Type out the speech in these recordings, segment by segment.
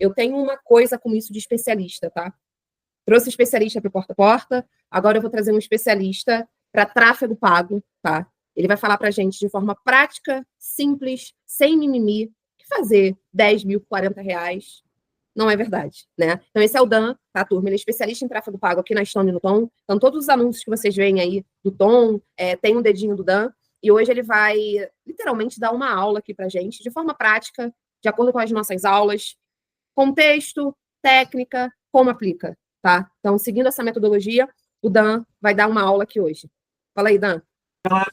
eu tenho uma coisa com isso de especialista, tá? Trouxe especialista para o porta a porta, agora eu vou trazer um especialista para tráfego pago, tá? Ele vai falar para a gente de forma prática, simples, sem mimimi, que fazer 10 mil, 40 reais não é verdade, né? Então, esse é o Dan, tá, turma? Ele é especialista em tráfego pago aqui na Stone e no Tom. Então, todos os anúncios que vocês veem aí do Tom, tem um dedinho do Dan. E hoje ele vai, literalmente, dar uma aula aqui pra gente, de forma prática, de acordo com as nossas aulas, contexto, técnica, como aplica, tá? Então, seguindo essa metodologia, o Dan vai dar uma aula aqui hoje. Fala aí, Dan.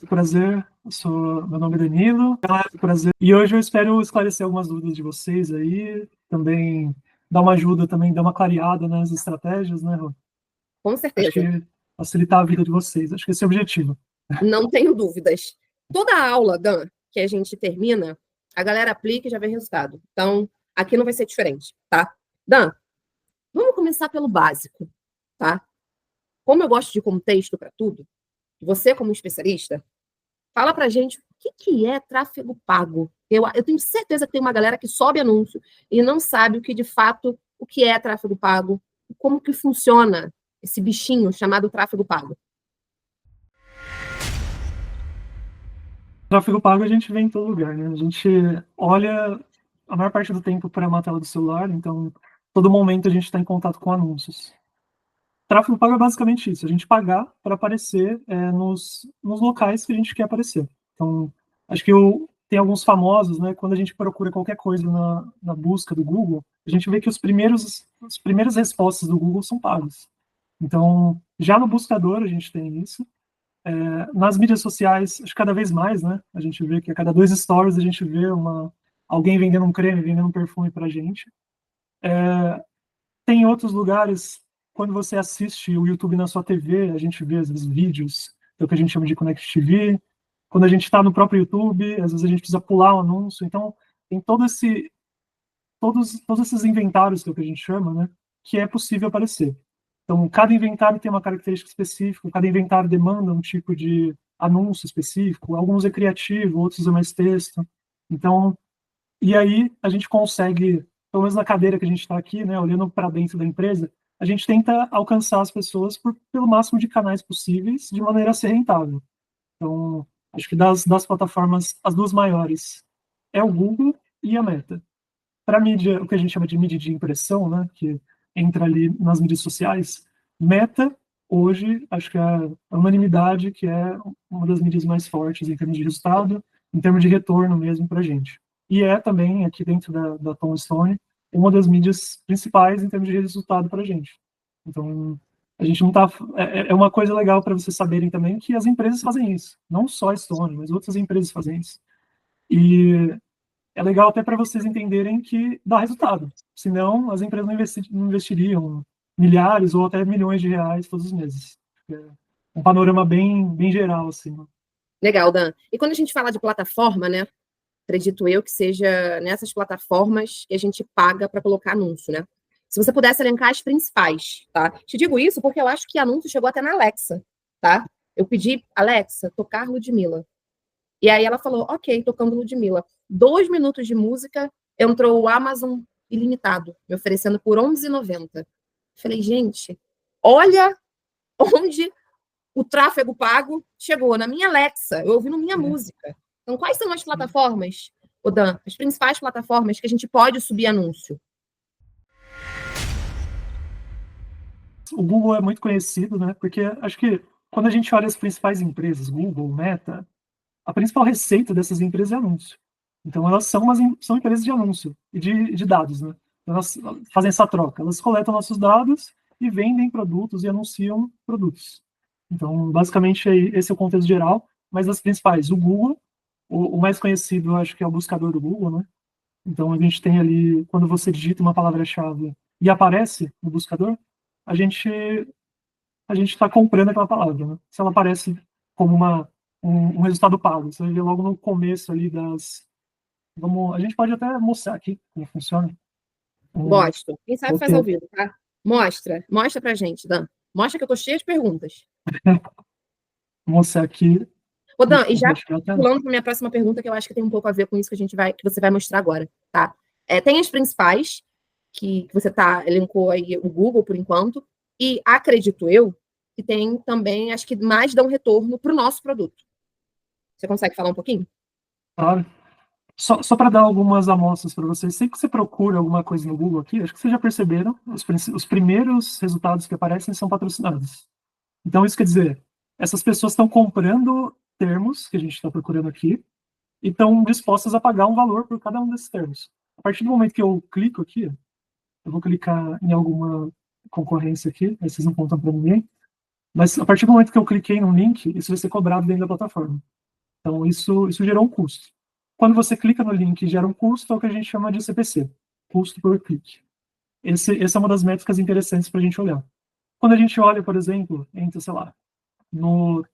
Prazer, meu nome é Danilo, prazer. E hoje eu espero esclarecer algumas dúvidas de vocês aí, também dar uma ajuda, também dar uma clareada nas estratégias, né, Rô? Com certeza. Acho que facilitar a vida de vocês, acho que esse é o objetivo. Não tenho dúvidas. Toda a aula, Dan, que a gente termina, a galera aplica e já vê resultado. Então, aqui não vai ser diferente, tá? Dan, vamos começar pelo básico, tá? Como eu gosto de contexto para tudo, você como especialista, fala pra gente o que é tráfego pago. Eu tenho certeza que tem uma galera que sobe anúncio e não sabe o que de fato o que é tráfego pago, como que funciona esse bichinho chamado tráfego pago. Tráfego pago a gente vê em todo lugar, né? A gente olha a maior parte do tempo para a tela do celular, então todo momento a gente está em contato com anúncios. Tráfego pago é basicamente isso, a gente pagar para aparecer nos locais que a gente quer aparecer. Então, acho que tem alguns famosos, né? Quando a gente procura qualquer coisa na busca do Google, a gente vê que as primeiras respostas do Google são pagas. Então, já no buscador a gente tem isso. Nas mídias sociais, acho que cada vez mais, né? A gente vê que a cada 2 stories a gente vê alguém vendendo um creme, vendendo um perfume para a gente. Tem outros lugares, quando você assiste o YouTube na sua TV, a gente vê, às vezes, vídeos, é o que a gente chama de Connect TV. Quando a gente está no próprio YouTube, às vezes a gente precisa pular um anúncio. Então, tem todos esses inventários, que é o que a gente chama, né, que é possível aparecer. Então, cada inventário tem uma característica específica, cada inventário demanda um tipo de anúncio específico. Alguns é criativo, outros é mais texto. Então, e aí a gente consegue, pelo menos na cadeira que a gente está aqui, né, olhando para dentro da empresa, a gente tenta alcançar as pessoas pelo máximo de canais possíveis, de maneira a ser rentável. Então, acho que das plataformas, as duas maiores é o Google e a Meta. Para mídia, o que a gente chama de mídia de impressão, né, que entra ali nas mídias sociais, Meta, hoje, acho que é a unanimidade que é uma das mídias mais fortes em termos de resultado, em termos de retorno mesmo para a gente. E é também, aqui dentro da Tom Stone, uma das mídias principais em termos de resultado para a gente. Então, a gente não está... É uma coisa legal para vocês saberem também que as empresas fazem isso. Não só a Stone, mas outras empresas fazem isso. E é legal até para vocês entenderem que dá resultado. Senão, as empresas não investiriam milhares ou até milhões de reais todos os meses. É um panorama bem geral, assim. Legal, Dan. E quando a gente fala de plataforma, né? Acredito eu que seja nessas plataformas que a gente paga para colocar anúncio, né? Se você pudesse elencar as principais, tá? Te digo isso porque eu acho que anúncio chegou até na Alexa, tá? Eu pedi, Alexa, tocar Ludmilla. E aí ela falou, ok, tocando Ludmilla. 2 minutos de música, entrou o Amazon ilimitado, me oferecendo por R$11,90. Falei, gente, olha onde o tráfego pago chegou, na minha Alexa, eu ouvindo minha música. Então, quais são as plataformas, Dan, as principais plataformas que a gente pode subir anúncio? O Google é muito conhecido, né? Porque acho que quando a gente olha as principais empresas, Google, Meta, a principal receita dessas empresas é anúncio. Então, elas são empresas de anúncio e de dados, né? Elas fazem essa troca. Elas coletam nossos dados e vendem produtos e anunciam produtos. Então, basicamente, esse é o contexto geral. Mas as principais, o Google, o mais conhecido, eu acho que é o buscador do Google, né? Então, a gente tem ali, quando você digita uma palavra-chave e aparece no buscador, a gente está comprando aquela palavra, né? Se ela aparece como um resultado pago, você vê logo no começo ali a gente pode até mostrar aqui como funciona. Gosto. Quem sabe faz Ok. ao vivo, tá? Mostra pra gente, Dan. Mostra que eu tô cheia de perguntas. Vou mostrar aqui. Ô, Dan, e já até... pulando para minha próxima pergunta, que eu acho que tem um pouco a ver com isso que você vai mostrar agora, tá? Tem as principais, que você elencou aí o Google por enquanto, e acredito eu que tem também, acho que mais dá um retorno para o nosso produto. Você consegue falar um pouquinho? Claro. Só para dar algumas amostras para vocês, sempre que você procura alguma coisa no Google aqui, acho que vocês já perceberam, os primeiros resultados que aparecem são patrocinados. Então, isso quer dizer, essas pessoas estão comprando termos que a gente está procurando aqui e estão dispostas a pagar um valor por cada um desses termos. A partir do momento que eu clico aqui, eu vou clicar em alguma concorrência aqui, aí vocês não contam para ninguém, mas a partir do momento que eu cliquei no link, isso vai ser cobrado dentro da plataforma. Então, isso gerou um custo. Quando você clica no link e gera um custo, é o que a gente chama de CPC, custo por clique. Essa é uma das métricas interessantes para a gente olhar. Quando a gente olha, por exemplo, entra, sei lá, no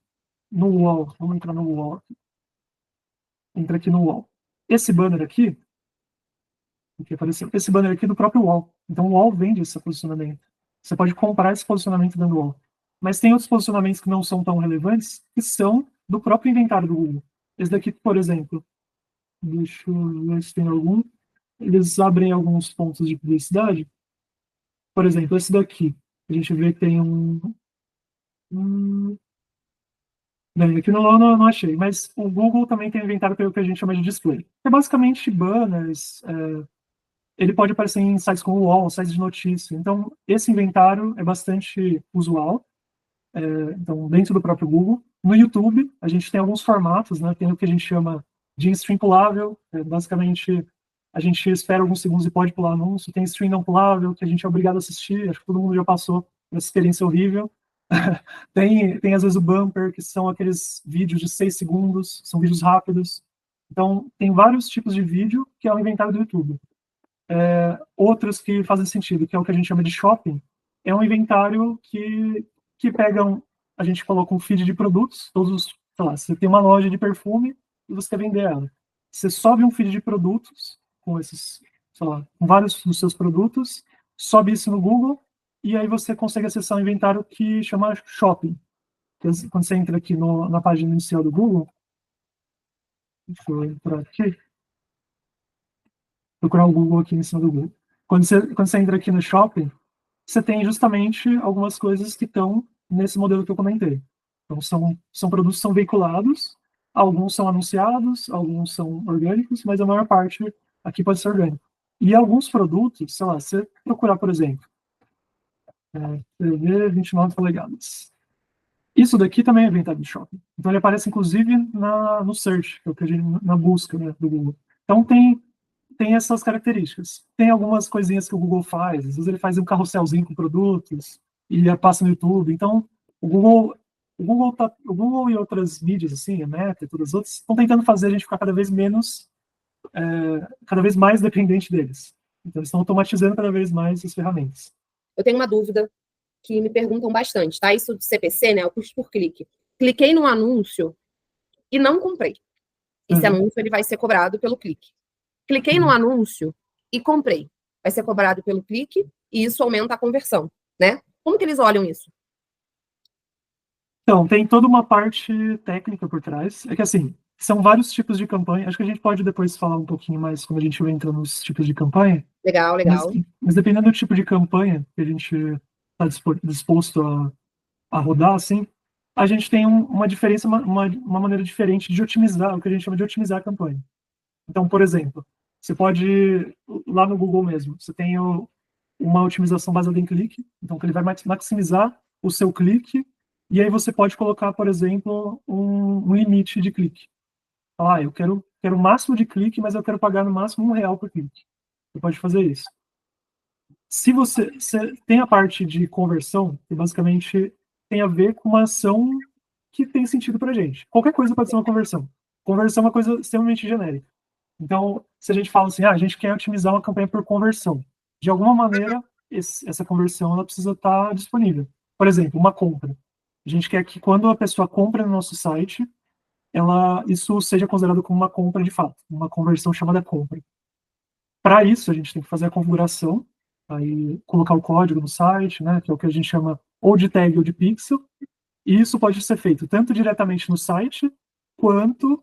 UOL, vamos entrar no UOL. Entra aqui no UOL. Esse banner aqui, o que apareceu? Esse banner aqui é do próprio UOL. Então, o UOL vende esse posicionamento. Você pode comprar esse posicionamento dentro do UOL. Mas tem outros posicionamentos que não são tão relevantes, que são do próprio inventário do Google. Esse daqui, por exemplo, deixa eu ver se tem algum. Eles abrem alguns pontos de publicidade. Por exemplo, esse daqui. A gente vê que tem bem, aqui não achei, mas o Google também tem inventário pelo que a gente chama de display. É basicamente banners, ele pode aparecer em sites como o UOL, sites de notícia. Então, esse inventário é bastante usual, então, dentro do próprio Google. No YouTube, a gente tem alguns formatos, né? Tem o que a gente chama de stream pulável, basicamente a gente espera alguns segundos e pode pular anúncio. Tem stream não pulável, que a gente é obrigado a assistir, acho que todo mundo já passou por essa experiência horrível. Tem às vezes o bumper, que são aqueles vídeos de 6 segundos, são vídeos rápidos. Então, tem vários tipos de vídeo que é o inventário do YouTube. Outros que fazem sentido, que é o que a gente chama de shopping, é um inventário que pegam, a gente coloca um feed de produtos, todos, sei lá, você tem uma loja de perfume e você quer vender ela. Você sobe um feed de produtos com esses, sei lá, com vários dos seus produtos, sobe isso no Google e aí você consegue acessar um inventário que chama shopping. Quando você entra aqui na página inicial do Google, deixa eu entrar aqui, procurar o Google aqui em cima do Google. Quando você entra aqui no shopping, você tem justamente algumas coisas que estão nesse modelo que eu comentei. Então, são produtos que são veiculados, alguns são anunciados, alguns são orgânicos, mas a maior parte aqui pode ser orgânico. E alguns produtos, sei lá, você procurar, por exemplo, TV 29 polegadas. Isso daqui também é inventário de shopping. Então, ele aparece, inclusive, no search, que é o que a gente, na busca, né, do Google. Então, tem essas características. Tem algumas coisinhas que o Google faz. Às vezes ele faz um carrosselzinho com produtos e ele passa no YouTube. Então, o Google e outras mídias, assim, a Meta e todas as outras, estão tentando fazer a gente ficar cada vez mais dependente deles. Então, eles estão automatizando cada vez mais as ferramentas. Eu tenho uma dúvida que me perguntam bastante, tá? Isso de CPC, né? O custo por clique. Cliquei no anúncio e não comprei. Esse anúncio ele vai ser cobrado pelo clique. Cliquei no anúncio e comprei. Vai ser cobrado pelo clique e isso aumenta a conversão, né? Como que eles olham isso? Então, tem toda uma parte técnica por trás. É que, assim, são vários tipos de campanha. Acho que a gente pode depois falar um pouquinho mais quando a gente entra nos tipos de campanha. Legal. Mas dependendo do tipo de campanha que a gente está disposto a rodar, assim, a gente tem uma diferença, uma maneira diferente de otimizar, o que a gente chama de otimizar a campanha. Então, por exemplo, você pode, lá no Google mesmo, você tem uma otimização baseada em clique, então que ele vai maximizar o seu clique, e aí você pode colocar, por exemplo, um limite de clique. Eu quero o máximo de clique, mas eu quero pagar no máximo R$1 por clique. Você pode fazer isso. Se você tem a parte de conversão, que basicamente tem a ver com uma ação que tem sentido para a gente. Qualquer coisa pode ser uma conversão. Conversão é uma coisa extremamente genérica. Então, se a gente fala assim, a gente quer otimizar uma campanha por conversão, de alguma maneira, essa conversão ela precisa estar disponível. Por exemplo, uma compra. A gente quer que quando a pessoa compra no nosso site, isso seja considerado como uma compra de fato, uma conversão chamada compra. Para isso, a gente tem que fazer a configuração, aí colocar o código no site, né, que é o que a gente chama ou de tag ou de pixel, e isso pode ser feito tanto diretamente no site, quanto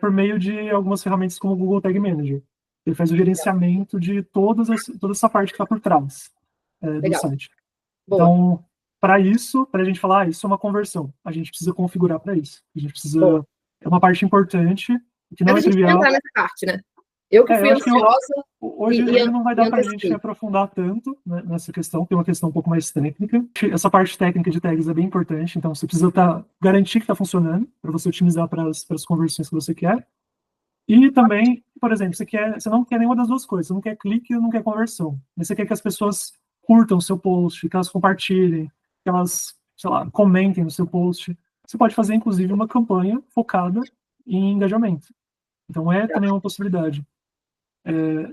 por meio de algumas ferramentas como o Google Tag Manager. Ele faz o gerenciamento de toda essa parte que está por trás do site. Boa. Então, para isso, para a gente falar, isso é uma conversão, a gente precisa configurar para isso. A gente precisa. Boa. É uma parte importante, que não Mas é a gente trivial. vai entrar nessa parte, né? Eu que fui ansiosa. Hoje não vai dar para a gente aprofundar tanto, né, nessa questão, que é uma questão um pouco mais técnica. Essa parte técnica de tags é bem importante, então você precisa garantir que está funcionando, para você otimizar para as conversões que você quer. E também, por exemplo, você não quer nenhuma das duas coisas, você não quer clique e não quer conversão. Mas você quer que as pessoas curtam o seu post, que elas compartilhem, que elas, sei lá, comentem no seu post. Você pode fazer, inclusive, uma campanha focada em engajamento. Então, também uma possibilidade.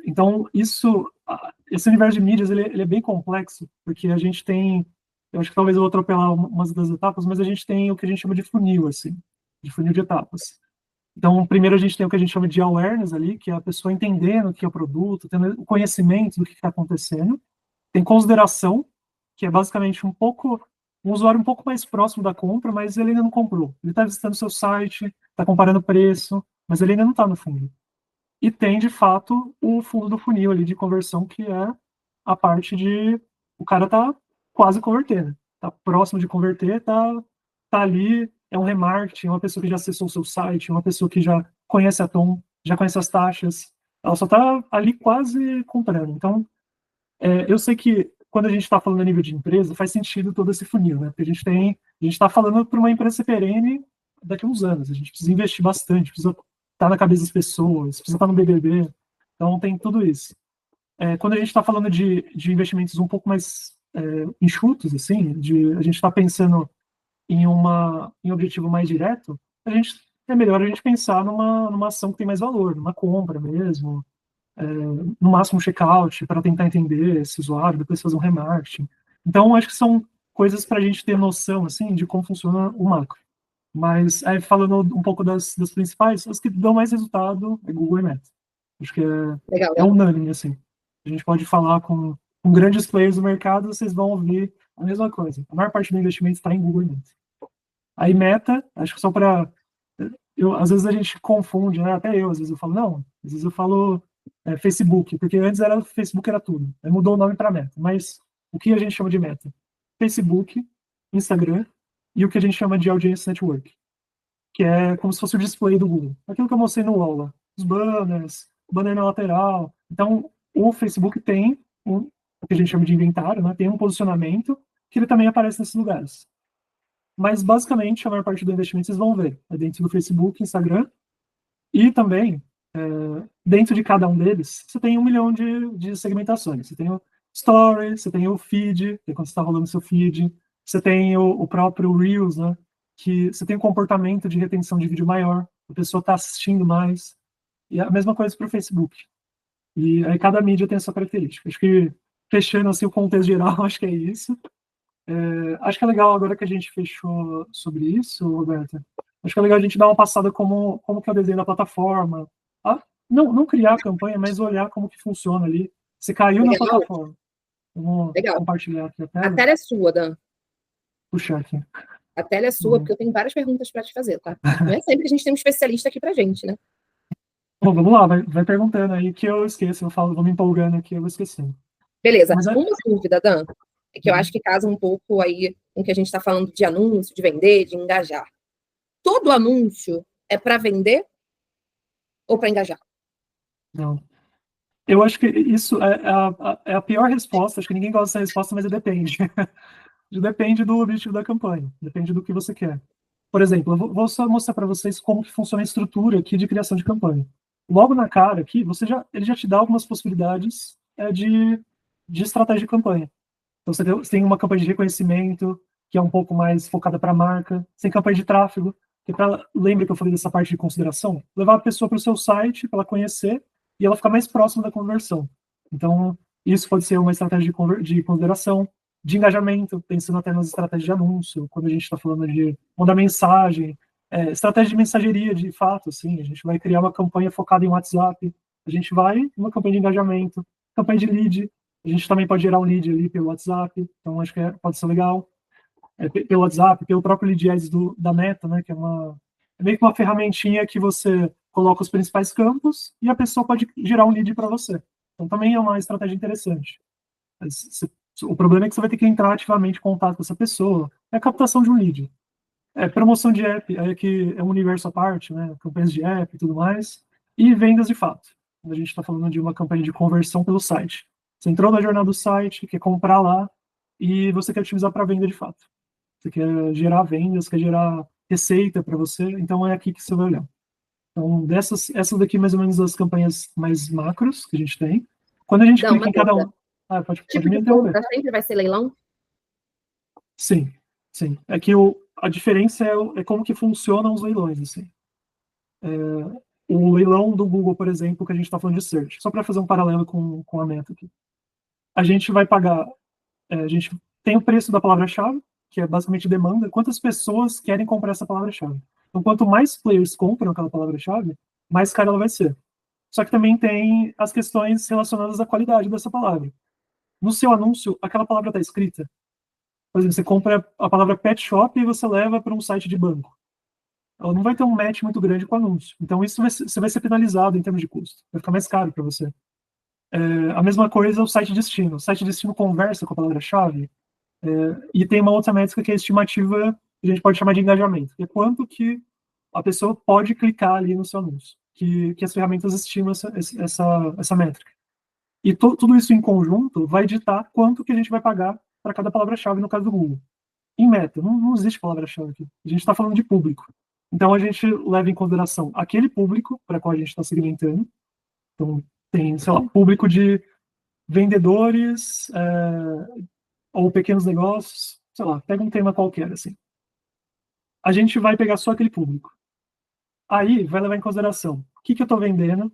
Então, esse universo de mídias, ele é bem complexo, porque a gente tem, eu acho que talvez eu vou atropelar umas das etapas, mas a gente tem o que a gente chama de funil, assim, de funil de etapas. Então, primeiro a gente tem o que a gente chama de awareness ali, que é a pessoa entendendo o que é o produto, tendo o conhecimento do que está acontecendo. Tem consideração, que é basicamente um usuário um pouco mais próximo da compra, mas ele ainda não comprou. Ele está visitando o seu site, está comparando preço, mas ele ainda não está no fundo. E tem, de fato, o fundo do funil ali de conversão, que é a parte de o cara tá quase convertendo, tá próximo de converter, tá ali, é um remarketing, é uma pessoa que já acessou o seu site, uma pessoa que já conhece a Tom, já conhece as taxas, ela só tá ali quase comprando. Então, eu sei que quando a gente está falando a nível de empresa, faz sentido todo esse funil, né? Porque a gente está falando para uma empresa ser perene daqui a uns anos, a gente precisa investir bastante, precisa estar na cabeça das pessoas, precisa estar no BBB, então tem tudo isso. Quando a gente está falando de investimentos um pouco mais enxutos, assim, a gente está pensando em um objetivo mais direto, é melhor a gente pensar numa ação que tem mais valor, numa compra mesmo, no máximo um checkout, para tentar entender esse usuário, depois fazer um remarketing. Então, acho que são coisas para a gente ter noção, assim, de como funciona o macro. Mas, falando um pouco das principais, as que dão mais resultado é Google e Meta. Acho que é unânime, assim. A gente pode falar com grandes players do mercado, vocês vão ouvir a mesma coisa. A maior parte do investimento está em Google e Meta. Aí Meta, acho que só para... Às vezes a gente confunde, né? Até eu, às vezes eu falo, não, às vezes eu falo Facebook, porque antes Facebook era tudo. Aí mudou o nome para Meta. Mas o que a gente chama de Meta? Facebook, Instagram e o que a gente chama de Audience Network, que é como se fosse o display do Google. Aquilo que eu mostrei no wall lá. Os banners, o banner na lateral. Então, o Facebook tem o que a gente chama de inventário, né? Tem um posicionamento que ele também aparece nesses lugares. Mas, basicamente, a maior parte do investimento vocês vão ver é dentro do Facebook, Instagram, e também, dentro de cada um deles, você tem 1 milhão de segmentações. Você tem o Story, você tem o Feed, que é quando você está rolando seu feed, você tem o próprio Reels, né, que você tem um comportamento de retenção de vídeo maior, a pessoa está assistindo mais, e a mesma coisa para o Facebook. E aí cada mídia tem essa característica. Acho que, fechando assim, o contexto geral, acho que é isso. Acho que é legal, agora que a gente fechou sobre isso, Roberta, acho que é legal a gente dar uma passada como que é o desenho da plataforma. Não criar a campanha, mas olhar como que funciona ali. Você caiu na plataforma. Vamos compartilhar aqui a tela. A tela é sua, Dan. Puxar aqui. A tela é sua, porque eu tenho várias perguntas para te fazer, tá? Não é sempre que a gente tem um especialista aqui pra gente, né? Bom, vamos lá, vai perguntando aí que eu esqueço. Vou me empolgando aqui, eu vou esquecendo. Beleza. Uma dúvida, Dan, é que eu acho que casa um pouco aí com o que a gente está falando de anúncio, de vender, de engajar. Todo anúncio é para vender ou para engajar? Não. Eu acho que isso é a pior resposta. Acho que ninguém gosta dessa resposta, mas depende. Depende do objetivo da campanha. Depende do que você quer. Por exemplo, eu vou só mostrar para vocês como que funciona a estrutura aqui de criação de campanha. Logo na cara aqui, ele já te dá algumas possibilidades de estratégia de campanha. Então, você tem uma campanha de reconhecimento, que é um pouco mais focada para a marca. Você tem campanha de tráfego, que lembra que eu falei dessa parte de consideração? Levar a pessoa para o seu site, para ela conhecer, e ela ficar mais próxima da conversão. Então, isso pode ser uma estratégia de consideração, de engajamento, pensando até nas estratégias de anúncio, quando a gente está falando de mandar mensagem, estratégia de mensageria, de fato, assim, a gente vai criar uma campanha focada em WhatsApp, a gente vai uma campanha de engajamento, campanha de lead, a gente também pode gerar um lead ali pelo WhatsApp, então acho que pode ser legal, pelo WhatsApp, pelo próprio lead ads da Meta, né, que é meio que uma ferramentinha que você coloca os principais campos e a pessoa pode gerar um lead para você. Então também é uma estratégia interessante. O problema é que você vai ter que entrar ativamente em contato com essa pessoa. É a captação de um lead. É promoção de app, é que é um universo à parte, né? Campanhas de app e tudo mais. E vendas de fato. A gente está falando de uma campanha de conversão pelo site. Você entrou na jornada do site, quer comprar lá, e você quer utilizar para venda de fato. Você quer gerar vendas, quer gerar receita para você, então é aqui que você vai olhar. Então, essas daqui mais ou menos as campanhas mais macros que a gente tem. Quando a gente Não, clica em cada um... pode tipo me de interromper. compra sempre vai ser leilão? Sim, sim. É que a diferença é como que funcionam os leilões, assim. O leilão do Google, por exemplo, que a gente está falando de search, só para fazer um paralelo com a meta aqui. A gente vai pagar, a gente tem o preço da palavra-chave, que é basicamente demanda, quantas pessoas querem comprar essa palavra-chave. Então, quanto mais players compram aquela palavra-chave, mais cara ela vai ser. Só que também tem as questões relacionadas à qualidade dessa palavra. No seu anúncio, aquela palavra está escrita. Por exemplo, você compra a palavra pet shop e você leva para um site de banco. Ela não vai ter um match muito grande com o anúncio. Então, você vai ser penalizado em termos de custo. Vai ficar mais caro para você. A mesma coisa é o site destino. O site destino conversa com a palavra-chave. E tem uma outra métrica que é a estimativa, que a gente pode chamar de engajamento. Que é quanto que a pessoa pode clicar ali no seu anúncio. Que as ferramentas estimam essa métrica. E tudo isso em conjunto vai ditar quanto que a gente vai pagar para cada palavra-chave no caso do Google. Em meta, não existe palavra-chave aqui. A gente está falando de público. Então, a gente leva em consideração aquele público para qual a gente está segmentando. Então, tem, sei lá, público de vendedores ou pequenos negócios, sei lá, pega um tema qualquer, assim. A gente vai pegar só aquele público. Aí, vai levar em consideração o que eu estou vendendo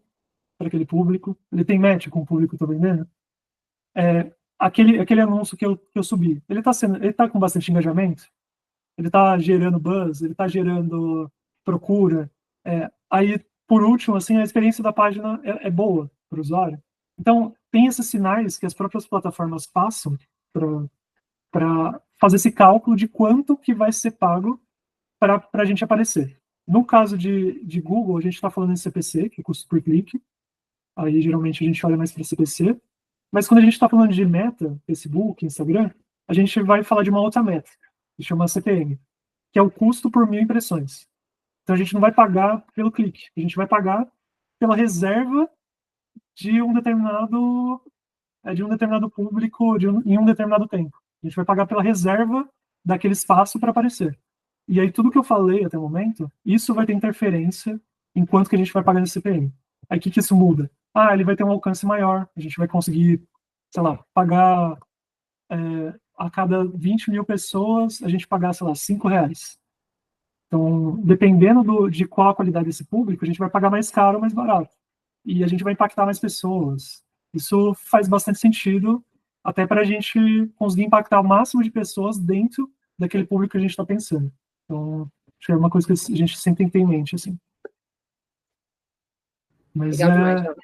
para aquele público. Ele tem match com o público que eu estou vendendo? Aquele anúncio que eu subi, ele tá com bastante engajamento? Ele está gerando buzz? Ele está gerando procura? Aí, por último, assim, a experiência da página é boa para o usuário. Então, tem esses sinais que as próprias plataformas passam para fazer esse cálculo de quanto que vai ser pago para a gente aparecer. No caso de Google, a gente está falando em CPC, que é custo por clique. Aí, geralmente, a gente olha mais para CPC. Mas quando a gente está falando de meta, Facebook, Instagram, a gente vai falar de uma outra meta, que chama CPM, que é o custo por 1.000 impressões. Então, a gente não vai pagar pelo clique, a gente vai pagar pela reserva de um determinado público em um determinado tempo. A gente vai pagar pela reserva daquele espaço para aparecer. E aí, tudo que eu falei até o momento, isso vai ter interferência em quanto que a gente vai pagar nesse CPM. Aí, o que isso muda? Ele vai ter um alcance maior, a gente vai conseguir, sei lá, pagar a cada 20.000 pessoas, a gente pagar, sei lá, R$5. Então, dependendo de qual a qualidade desse público, a gente vai pagar mais caro ou mais barato. E a gente vai impactar mais pessoas. Isso faz bastante sentido, até para a gente conseguir impactar o máximo de pessoas dentro daquele público que a gente está pensando. Então, acho que é uma coisa que a gente sempre tem que ter em mente, assim. Mas Legal demais,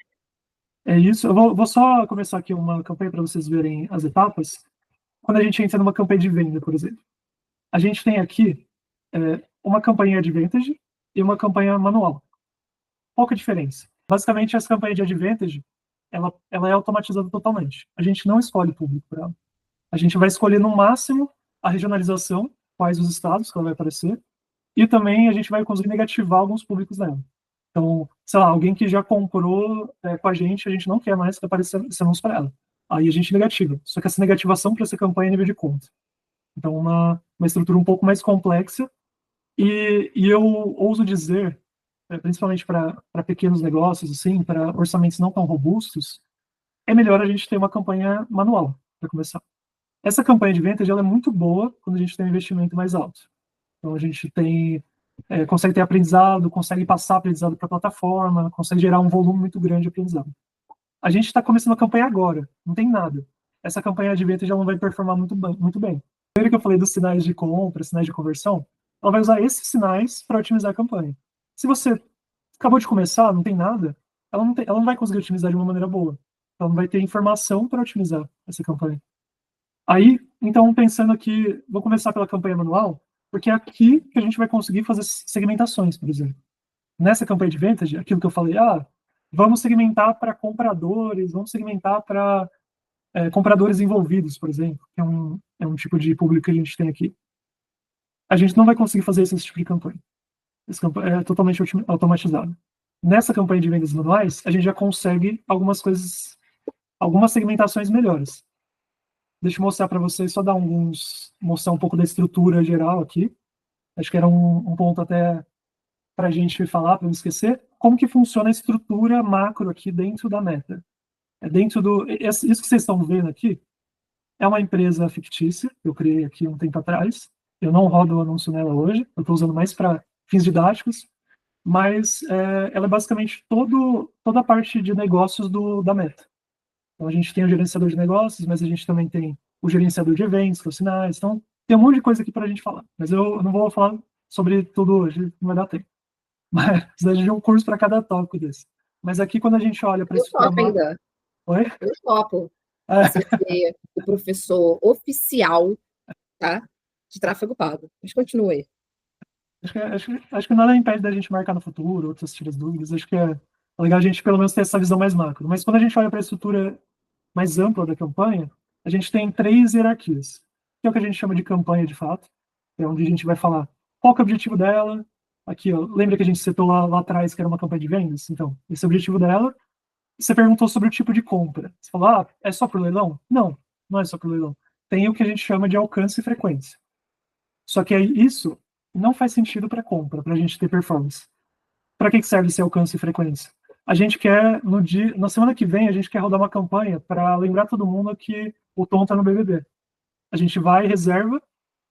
é isso. Eu vou só começar aqui uma campanha para vocês verem as etapas. Quando a gente entra numa campanha de venda, por exemplo, a gente tem aqui uma campanha Advantage e uma campanha manual. Qual que é a diferença? Basicamente, essa campanha de Advantage, ela é automatizada totalmente. A gente não escolhe o público para ela. A gente vai escolher, no máximo, a regionalização, quais os estados que ela vai aparecer, e também a gente vai conseguir negativar alguns públicos dela. Então, sei lá, alguém que já comprou com a gente não quer mais que apareça esse anúncio para ela. Aí a gente negativa. Só que essa negativação para essa campanha é nível de conta. Então, uma estrutura um pouco mais complexa. E eu ouso dizer, principalmente para pequenos negócios, assim, para orçamentos não tão robustos, é melhor a gente ter uma campanha manual, para começar. Essa campanha de vendas ela é muito boa quando a gente tem um investimento mais alto. Então, a gente consegue ter aprendizado, consegue passar aprendizado para a plataforma, consegue gerar um volume muito grande de aprendizado. A gente está começando a campanha agora, não tem nada. Essa campanha de venda já não vai performar muito bem. Primeiro que eu falei dos sinais de compra, sinais de conversão, ela vai usar esses sinais para otimizar a campanha. Se você acabou de começar, não tem nada, ela não vai conseguir otimizar de uma maneira boa. Ela não vai ter informação para otimizar essa campanha. Aí, então, pensando aqui, vou começar pela campanha manual, porque é aqui que a gente vai conseguir fazer segmentações, por exemplo. nessa campanha de vendas, aquilo que eu falei, vamos segmentar para compradores, vamos segmentar para compradores envolvidos, por exemplo, que é um tipo de público que a gente tem aqui. A gente não vai conseguir fazer esse tipo de campanha. Essa campanha é totalmente automatizado. Nessa campanha de vendas manuais, a gente já consegue algumas coisas, algumas segmentações melhores. Deixa eu mostrar para vocês, só mostrar um pouco da estrutura geral aqui. Acho que era um ponto até para a gente falar, para não esquecer, como que funciona a estrutura macro aqui dentro da Meta. Isso que vocês estão vendo aqui é uma empresa fictícia, que eu criei aqui um tempo atrás. Eu não rodo o anúncio nela hoje, eu estou usando mais para fins didáticos, mas ela é basicamente toda a parte de negócios da Meta. Então, a gente tem o gerenciador de negócios, mas a gente também tem o gerenciador de eventos, sinais. Então, tem um monte de coisa aqui para a gente falar. Mas eu não vou falar sobre tudo hoje, não vai dar tempo. Mas precisa de um curso para cada tópico desse. Mas aqui, quando a gente olha para isso... Eu topo ainda. Oi? Eu topo. Você ser o professor oficial, tá? De tráfego pago. Mas continue. Acho que nada impede da gente marcar no futuro, outras tiras dúvidas. Acho que é legal a gente, pelo menos, ter essa visão mais macro. Mas quando a gente olha para a estrutura mais ampla da campanha, a gente tem 3 hierarquias, que é o que a gente chama de campanha, de fato, é onde a gente vai falar qual que é o objetivo dela. Aqui, ó, lembra que a gente setou lá atrás que era uma campanha de vendas? Então, esse é o objetivo dela. Você perguntou sobre o tipo de compra. Você falou, é só por leilão? Não, não é só por leilão. Tem o que a gente chama de alcance e frequência. Só que aí isso não faz sentido para compra, para a gente ter performance. Para que serve esse alcance e frequência? A gente quer, na semana que vem, a gente quer rodar uma campanha para lembrar todo mundo que o Tom está no BBB. A gente vai e reserva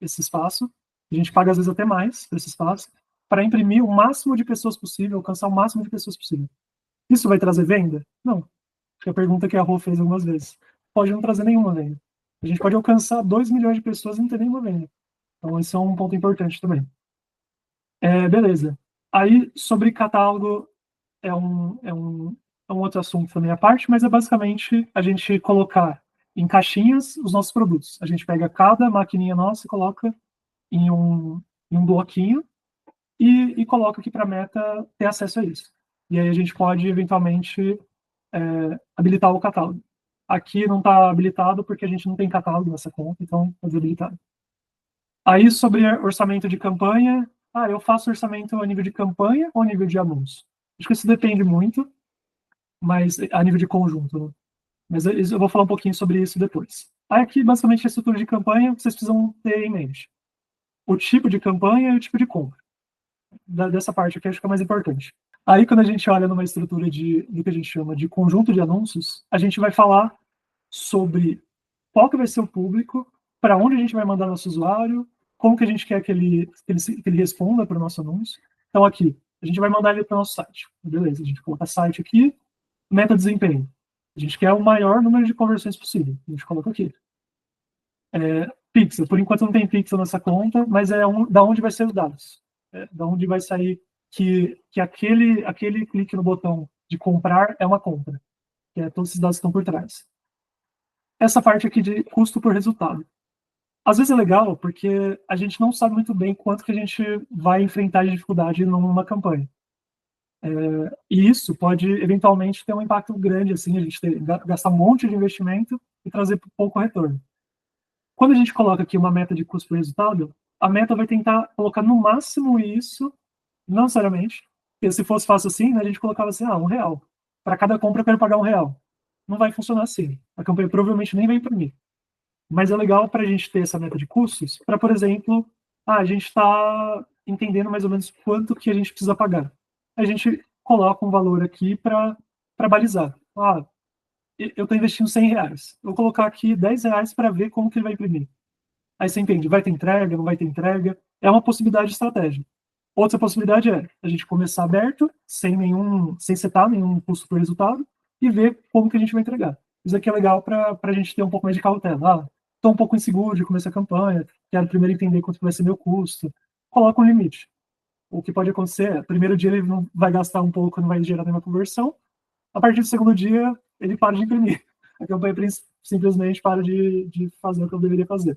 esse espaço, a gente paga às vezes até mais por esse espaço, para imprimir o máximo de pessoas possível, alcançar o máximo de pessoas possível. Isso vai trazer venda? Não. É a pergunta que a Rô fez algumas vezes. Pode não trazer nenhuma venda. A gente pode alcançar 2 milhões de pessoas e não ter nenhuma venda. Então, esse é um ponto importante também. Beleza. Aí, sobre catálogo, é um outro assunto também à parte, mas é basicamente a gente colocar em caixinhas os nossos produtos. A gente pega cada maquininha nossa e coloca em um bloquinho e coloca aqui para a Meta ter acesso a isso. E aí a gente pode, eventualmente, habilitar o catálogo. Aqui não está habilitado porque a gente não tem catálogo nessa conta, então está desabilitado. Aí, sobre orçamento de campanha, eu faço orçamento a nível de campanha ou a nível de anúncio? Acho que isso depende muito, mas a nível de conjunto, né? Mas eu vou falar um pouquinho sobre isso depois. Aí aqui, basicamente, a estrutura de campanha, vocês precisam ter em mente o tipo de campanha e o tipo de compra. Dessa parte aqui, acho que é mais importante. Aí, quando a gente olha numa estrutura do que a gente chama de conjunto de anúncios, a gente vai falar sobre qual que vai ser o público, para onde a gente vai mandar nosso usuário, como que a gente quer que ele responda para o nosso anúncio. Então, aqui, a gente vai mandar ele para o nosso site. Beleza, a gente coloca site aqui, meta desempenho. A gente quer o maior número de conversões possível. A gente coloca aqui. Pixel. Por enquanto não tem pixel nessa conta, mas da onde vai ser os dados. Da onde vai sair que aquele clique no botão de comprar é uma compra. Que todos esses dados estão por trás. Essa parte aqui de custo por resultado. Às vezes é legal porque a gente não sabe muito bem quanto que a gente vai enfrentar de dificuldade numa campanha. E isso pode, eventualmente, ter um impacto grande, assim, a gente gastar um monte de investimento e trazer pouco retorno. Quando a gente coloca aqui uma meta de custo por resultado, a meta vai tentar colocar no máximo isso, não necessariamente, porque se fosse fácil assim, né, a gente colocava assim, R$1. Para cada compra eu quero pagar R$1. Não vai funcionar assim. A campanha provavelmente nem vai imprimir. Mas é legal para a gente ter essa meta de custos, para, por exemplo, a gente está entendendo mais ou menos quanto que a gente precisa pagar. A gente coloca um valor aqui para balizar. Eu estou investindo R$100. Eu vou colocar aqui R$10 para ver como que ele vai imprimir. Aí você entende, vai ter entrega, não vai ter entrega. É uma possibilidade de estratégia. Outra possibilidade é a gente começar aberto, sem setar nenhum custo por resultado, e ver como que a gente vai entregar. Isso aqui é legal para a gente ter um pouco mais de cautela. Estou um pouco inseguro de começar a campanha, quero primeiro entender quanto vai ser meu custo. Coloca um limite. O que pode acontecer é, primeiro dia ele não vai gastar um pouco, não vai gerar nenhuma conversão. A partir do segundo dia, ele para de imprimir. A campanha simplesmente para de fazer o que eu deveria fazer.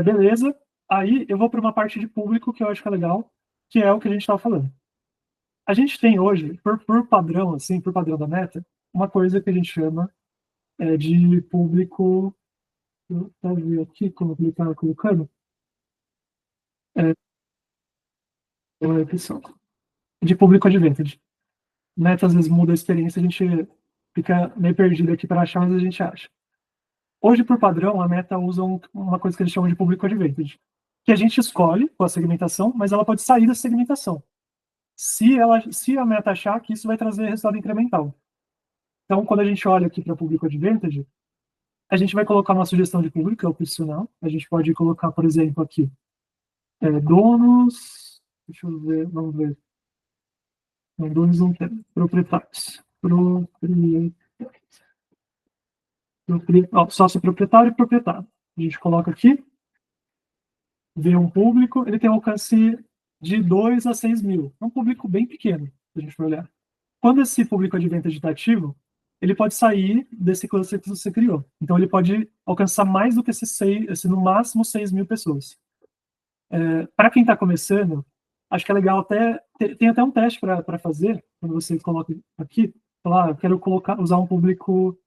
Beleza. Aí eu vou para uma parte de público que eu acho que é legal, que é o que a gente estava falando. A gente tem hoje, por padrão, assim, por padrão da Meta, uma coisa que a gente chama de público. Tá ver aqui como ele está colocando. Pessoal, de público advantage. Meta às vezes muda a experiência, a gente fica meio perdido aqui para achar, mas a gente acha. Hoje, por padrão, a Meta usa uma coisa que eles chamam de público advantage, que a gente escolhe com a segmentação, mas ela pode sair da segmentação. Se a Meta achar que isso vai trazer resultado incremental. Então, quando a gente olha aqui para público advantage, a gente vai colocar uma sugestão de público, que é o profissional. A gente pode colocar, por exemplo, aqui, donos. Deixa eu ver, vamos ver. Não, donos não tem. Proprietários. Sócio proprietário e proprietário. A gente coloca aqui, vê um público, ele tem um alcance de 2 a 6 mil. É um público bem pequeno, se a gente for olhar. Quando esse público advantage está ativo, ele pode sair desse cluster que você criou. Então, ele pode alcançar mais do que esse no máximo 6 mil pessoas. Para quem está começando, acho que é legal tem até um teste para fazer, quando você coloca aqui, falar, quero usar um público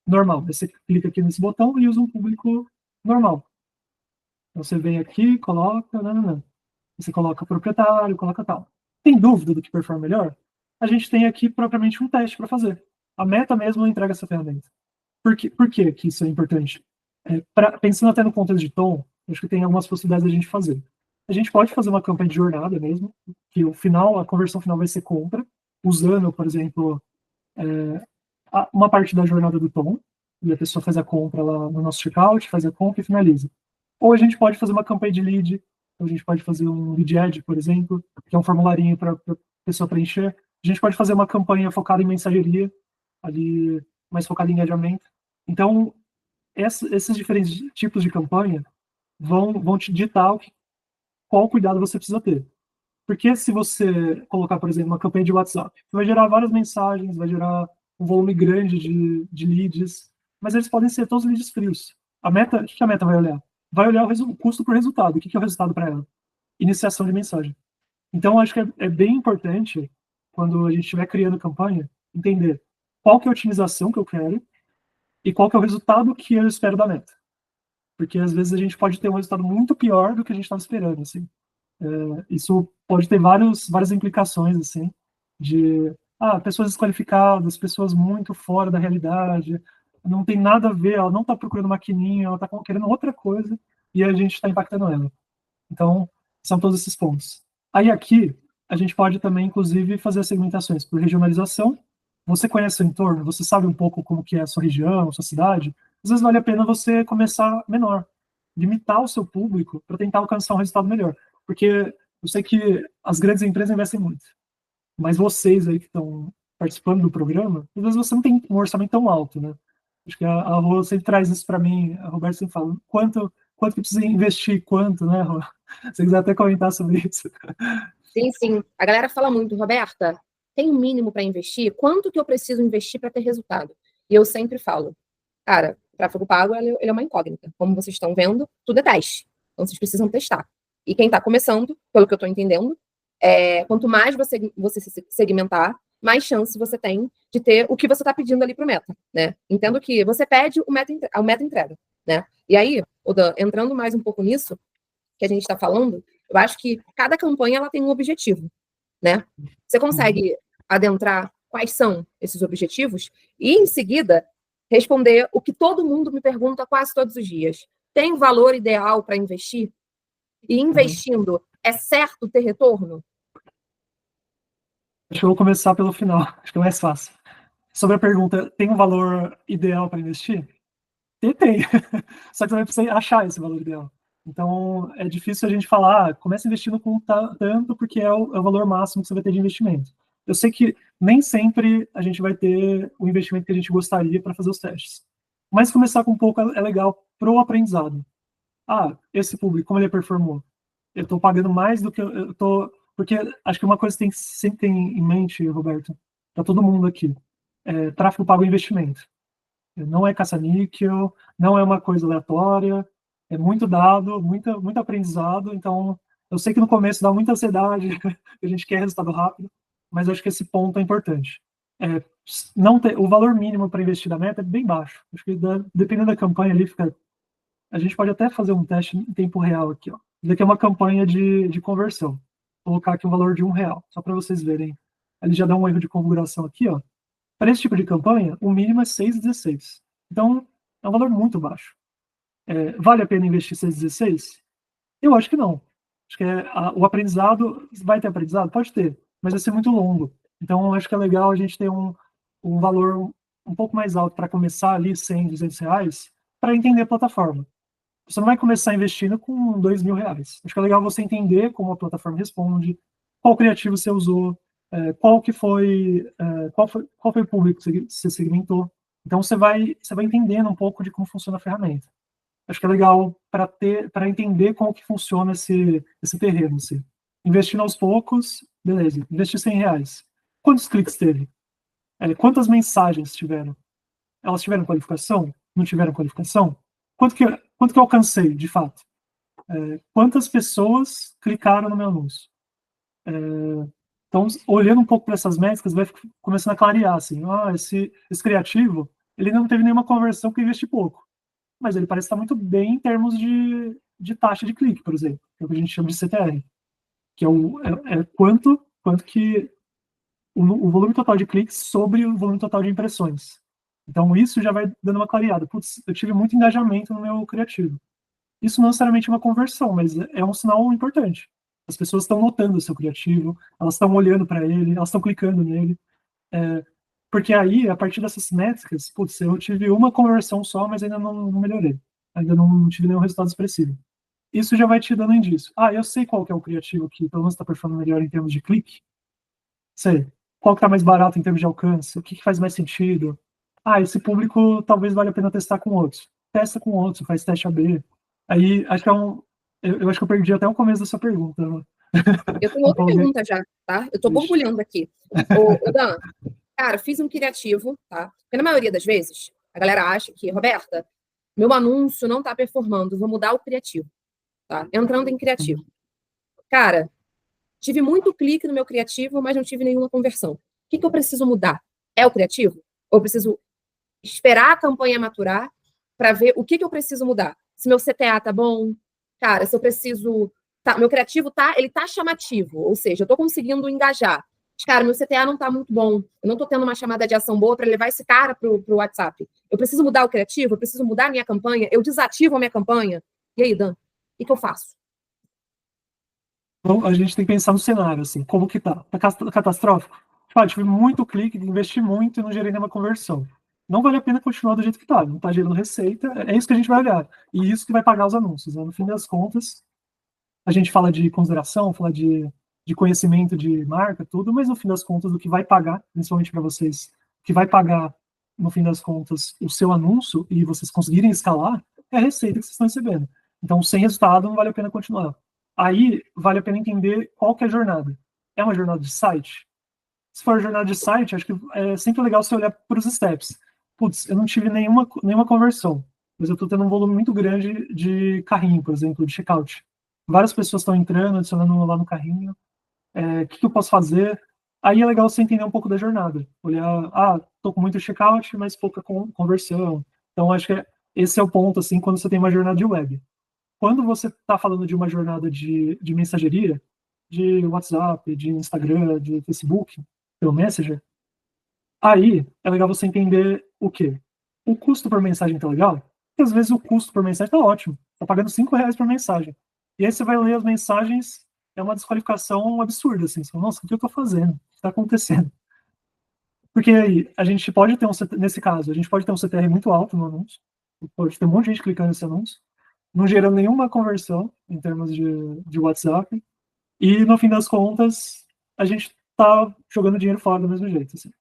normal. Você clica aqui nesse botão e usa um público normal. Então, você vem aqui, coloca, não. Você coloca proprietário, coloca tal. Tem dúvida do que performa melhor? A gente tem aqui propriamente um teste para fazer. A Meta mesmo não entrega essa ferramenta. Por que que isso é importante? Pensando até no contexto de tom, acho que tem algumas possibilidades da gente fazer. A gente pode fazer uma campanha de jornada mesmo, que a conversão final vai ser compra, usando, por exemplo, uma parte da jornada do tom, e a pessoa faz a compra lá no nosso checkout, faz a compra e finaliza. Ou a gente pode fazer uma campanha de lead, a gente pode fazer um lead ad, por exemplo, que é um formularinho para a pessoa preencher. A gente pode fazer uma campanha focada em mensageria, ali mais focada em engajamento. Então, esses diferentes tipos de campanha vão te ditar qual cuidado você precisa ter. Porque se você colocar, por exemplo, uma campanha de WhatsApp, você vai gerar várias mensagens, vai gerar um volume grande de leads, mas eles podem ser todos leads frios. O que a Meta vai olhar? Vai olhar o custo por resultado. O que é o resultado para ela? Iniciação de mensagem. Então, acho que é bem importante, quando a gente estiver criando campanha, entender qual que é a otimização que eu quero e qual que é o resultado que eu espero da Meta. Porque, às vezes, a gente pode ter um resultado muito pior do que a gente estava esperando, assim. Isso pode ter várias implicações, assim, de pessoas desqualificadas, pessoas muito fora da realidade, não tem nada a ver, ela não está procurando maquininha, ela está querendo outra coisa e a gente está impactando ela. Então, são todos esses pontos. Aí aqui, a gente pode também, inclusive, fazer as segmentações por regionalização. Você conhece o entorno, você sabe um pouco como que é a sua região, a sua cidade, às vezes vale a pena você começar menor, limitar o seu público para tentar alcançar um resultado melhor. Porque eu sei que as grandes empresas investem muito, mas vocês aí que estão participando do programa, às vezes você não tem um orçamento tão alto, né? Acho que a Rô sempre traz isso para mim, a Roberta sempre fala, quanto que precisa investir, quanto, né, Rô? Se você quiser até comentar sobre isso. Sim. A galera fala muito, Roberta, tem um mínimo para investir? Quanto que eu preciso investir para ter resultado? E eu sempre falo, cara, o tráfego pago ele é uma incógnita. Como vocês estão vendo, tudo é teste. Então, vocês precisam testar. E quem está começando, pelo que eu estou entendendo, quanto mais você se segmentar, mais chance você tem de ter o que você está pedindo ali para o meta, né? Entendo que você pede o meta entrega, né? E aí, Odan, entrando mais um pouco nisso que a gente está falando, eu acho que cada campanha ela tem um objetivo, né? Você consegue adentrar quais são esses objetivos e, em seguida, responder o que todo mundo me pergunta quase todos os dias. Tem valor ideal para investir? E investindo, é certo ter retorno? Acho que eu vou começar pelo final, acho que é mais fácil. Sobre a pergunta, tem um valor ideal para investir? Tem. Só que você vai precisar achar esse valor ideal. Então, é difícil a gente falar, comece investindo com tanto, porque é o valor máximo que você vai ter de investimento. Eu sei que nem sempre a gente vai ter o investimento que a gente gostaria para fazer os testes. Mas começar com um pouco é legal para o aprendizado. Esse público, como ele performou? Eu estou pagando mais do que eu estou... Porque acho que uma coisa que sempre tem em mente, Roberto, para todo mundo aqui, tráfego pago é investimento. Não é caça-níquel, não é uma coisa aleatória, é muito dado, muito aprendizado. Então, eu sei que no começo dá muita ansiedade, a gente quer resultado rápido, mas acho que esse ponto é importante. Não ter, o valor mínimo para investir da meta é bem baixo. Acho que dependendo da campanha ali, a gente pode até fazer um teste em tempo real aqui. Ó. Isso aqui é uma campanha de conversão. Vou colocar aqui um valor de R$1, só para vocês verem. Ele já dá um erro de configuração aqui. Ó. Para esse tipo de campanha, o mínimo é 6,16. Então, é um valor muito baixo. Vale a pena investir 6,16? Eu acho que não. Acho que o aprendizado, vai ter aprendizado? Pode ter, mas vai ser muito longo. Então, acho que é legal a gente ter um valor um pouco mais alto para começar ali, 100, R$200, para entender a plataforma. Você não vai começar investindo com R$2.000. Acho que é legal você entender como a plataforma responde, qual criativo você usou, qual foi o público que você segmentou. Então, você vai entendendo um pouco de como funciona a ferramenta. Acho que é legal para entender como que funciona esse terreno. Assim. Investindo aos poucos, beleza. Investir R$100. Quantos cliques teve? Quantas mensagens tiveram? Elas tiveram qualificação? Não tiveram qualificação? Quanto que eu alcancei, de fato? Quantas pessoas clicaram no meu anúncio? Então, olhando um pouco para essas métricas, vai começando a clarear, assim, esse criativo, ele não teve nenhuma conversão porque investi pouco. Mas ele parece estar muito bem em termos de taxa de clique, por exemplo, que é o que a gente chama de CTR, que é quanto que o volume total de cliques sobre o volume total de impressões. Então, isso já vai dando uma clareada. Putz, eu tive muito engajamento no meu criativo. Isso não necessariamente é uma conversão, mas é um sinal importante. As pessoas estão notando o seu criativo, elas estão olhando para ele, elas estão clicando nele. Porque aí, a partir dessas métricas, putz, eu tive uma conversão só, mas ainda não melhorei. Ainda não tive nenhum resultado expressivo. Isso já vai te dando indício. Eu sei qual que é o criativo que pelo menos está performando melhor em termos de clique. Sei. Qual que está mais barato em termos de alcance? O que faz mais sentido? Esse público talvez valha a pena testar com outros. Testa com outros, faz teste AB. Aí, acho que eu acho que eu perdi até o começo da sua pergunta. Eu tenho outra pergunta já, tá? Eu tô borbulhando aqui. Ô, Dan, cara, fiz um criativo, tá? Porque na maioria das vezes, a galera acha que, Roberta, meu anúncio não tá performando, vou mudar o criativo, tá? Entrando em criativo. Cara, tive muito clique no meu criativo, mas não tive nenhuma conversão. O que eu preciso mudar? É o criativo? Ou eu preciso esperar a campanha maturar para ver o que eu preciso mudar? Se meu CTA tá bom, cara, se eu preciso... meu criativo ele tá chamativo, ou seja, eu tô conseguindo engajar. Mas, cara, meu CTA não tá muito bom. Eu não tô tendo uma chamada de ação boa para levar esse cara pro WhatsApp. Eu preciso mudar o criativo, eu preciso mudar a minha campanha, eu desativo a minha campanha. E aí, Dan, o que eu faço? Então, a gente tem que pensar no cenário, assim, como que tá? Tá catastrófico? Tive muito clique, investi muito e não gerei nenhuma conversão. Não vale a pena continuar do jeito que tá. Não tá gerando receita, é isso que a gente vai olhar. E isso que vai pagar os anúncios. Né? No fim das contas, a gente fala de consideração, fala de conhecimento de marca, tudo, mas no fim das contas, o que vai pagar, principalmente para vocês, o que vai pagar, no fim das contas, o seu anúncio e vocês conseguirem escalar, é a receita que vocês estão recebendo. Então, sem resultado, não vale a pena continuar. Aí, vale a pena entender qual que é a jornada. É uma jornada de site? Se for jornada de site, acho que é sempre legal você olhar para os steps. Putz, eu não tive nenhuma conversão, mas eu estou tendo um volume muito grande de carrinho, por exemplo, de checkout. Várias pessoas estão entrando, adicionando lá no carrinho. O que eu posso fazer? Aí é legal você entender um pouco da jornada. Olhar, estou com muito checkout, mas pouca conversão. Então, acho que esse é o ponto, assim, quando você tem uma jornada de web. Quando você está falando de uma jornada de mensageria, de WhatsApp, de Instagram, de Facebook, pelo Messenger, aí é legal você entender o quê? O custo por mensagem tá legal? Porque às vezes o custo por mensagem tá ótimo. Tá pagando R$5 por mensagem. E aí você vai ler as mensagens, é uma desqualificação absurda, assim. Você fala, nossa, o que eu tô fazendo? O que tá acontecendo? Porque aí, a gente pode ter nesse caso, a gente pode ter um CTR muito alto no anúncio, pode ter um monte de gente clicando nesse anúncio, não gerando nenhuma conversão em termos de WhatsApp, e no fim das contas, a gente tá jogando dinheiro fora do mesmo jeito. Assim.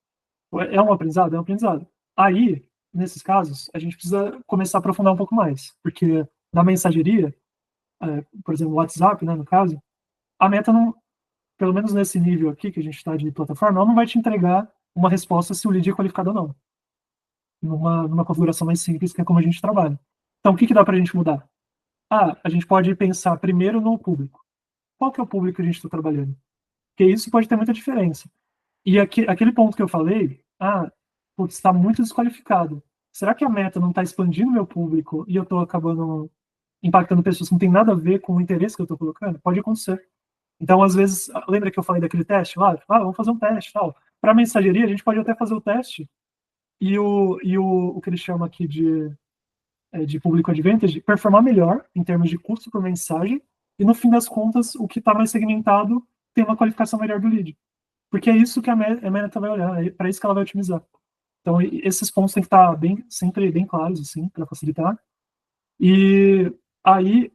É um aprendizado? É um aprendizado. Aí, nesses casos, a gente precisa começar a aprofundar um pouco mais, porque na mensageria, por exemplo, o WhatsApp, né, no caso, a meta não, pelo menos nesse nível aqui que a gente está de plataforma, ela não vai te entregar uma resposta se o lead é qualificado ou não. Numa configuração mais simples, que é como a gente trabalha. Então, o que dá para a gente mudar? A gente pode pensar primeiro no público. Qual que é o público que a gente está trabalhando? Porque isso pode ter muita diferença. E aquele ponto que eu falei, putz, está muito desqualificado. Será que a meta não está expandindo meu público e eu estou acabando impactando pessoas que não tem nada a ver com o interesse que eu estou colocando? Pode acontecer. Então, às vezes, lembra que eu falei daquele teste lá? Vamos fazer um teste, tal. Para mensageria, a gente pode até fazer o teste o que eles chamam aqui de público advantage performar melhor em termos de custo por mensagem e, no fim das contas, o que está mais segmentado tem uma qualificação melhor do lead. Porque é isso que a meta vai olhar, é para isso que ela vai otimizar. Então, esses pontos têm que estar sempre bem claros, assim, para facilitar. E aí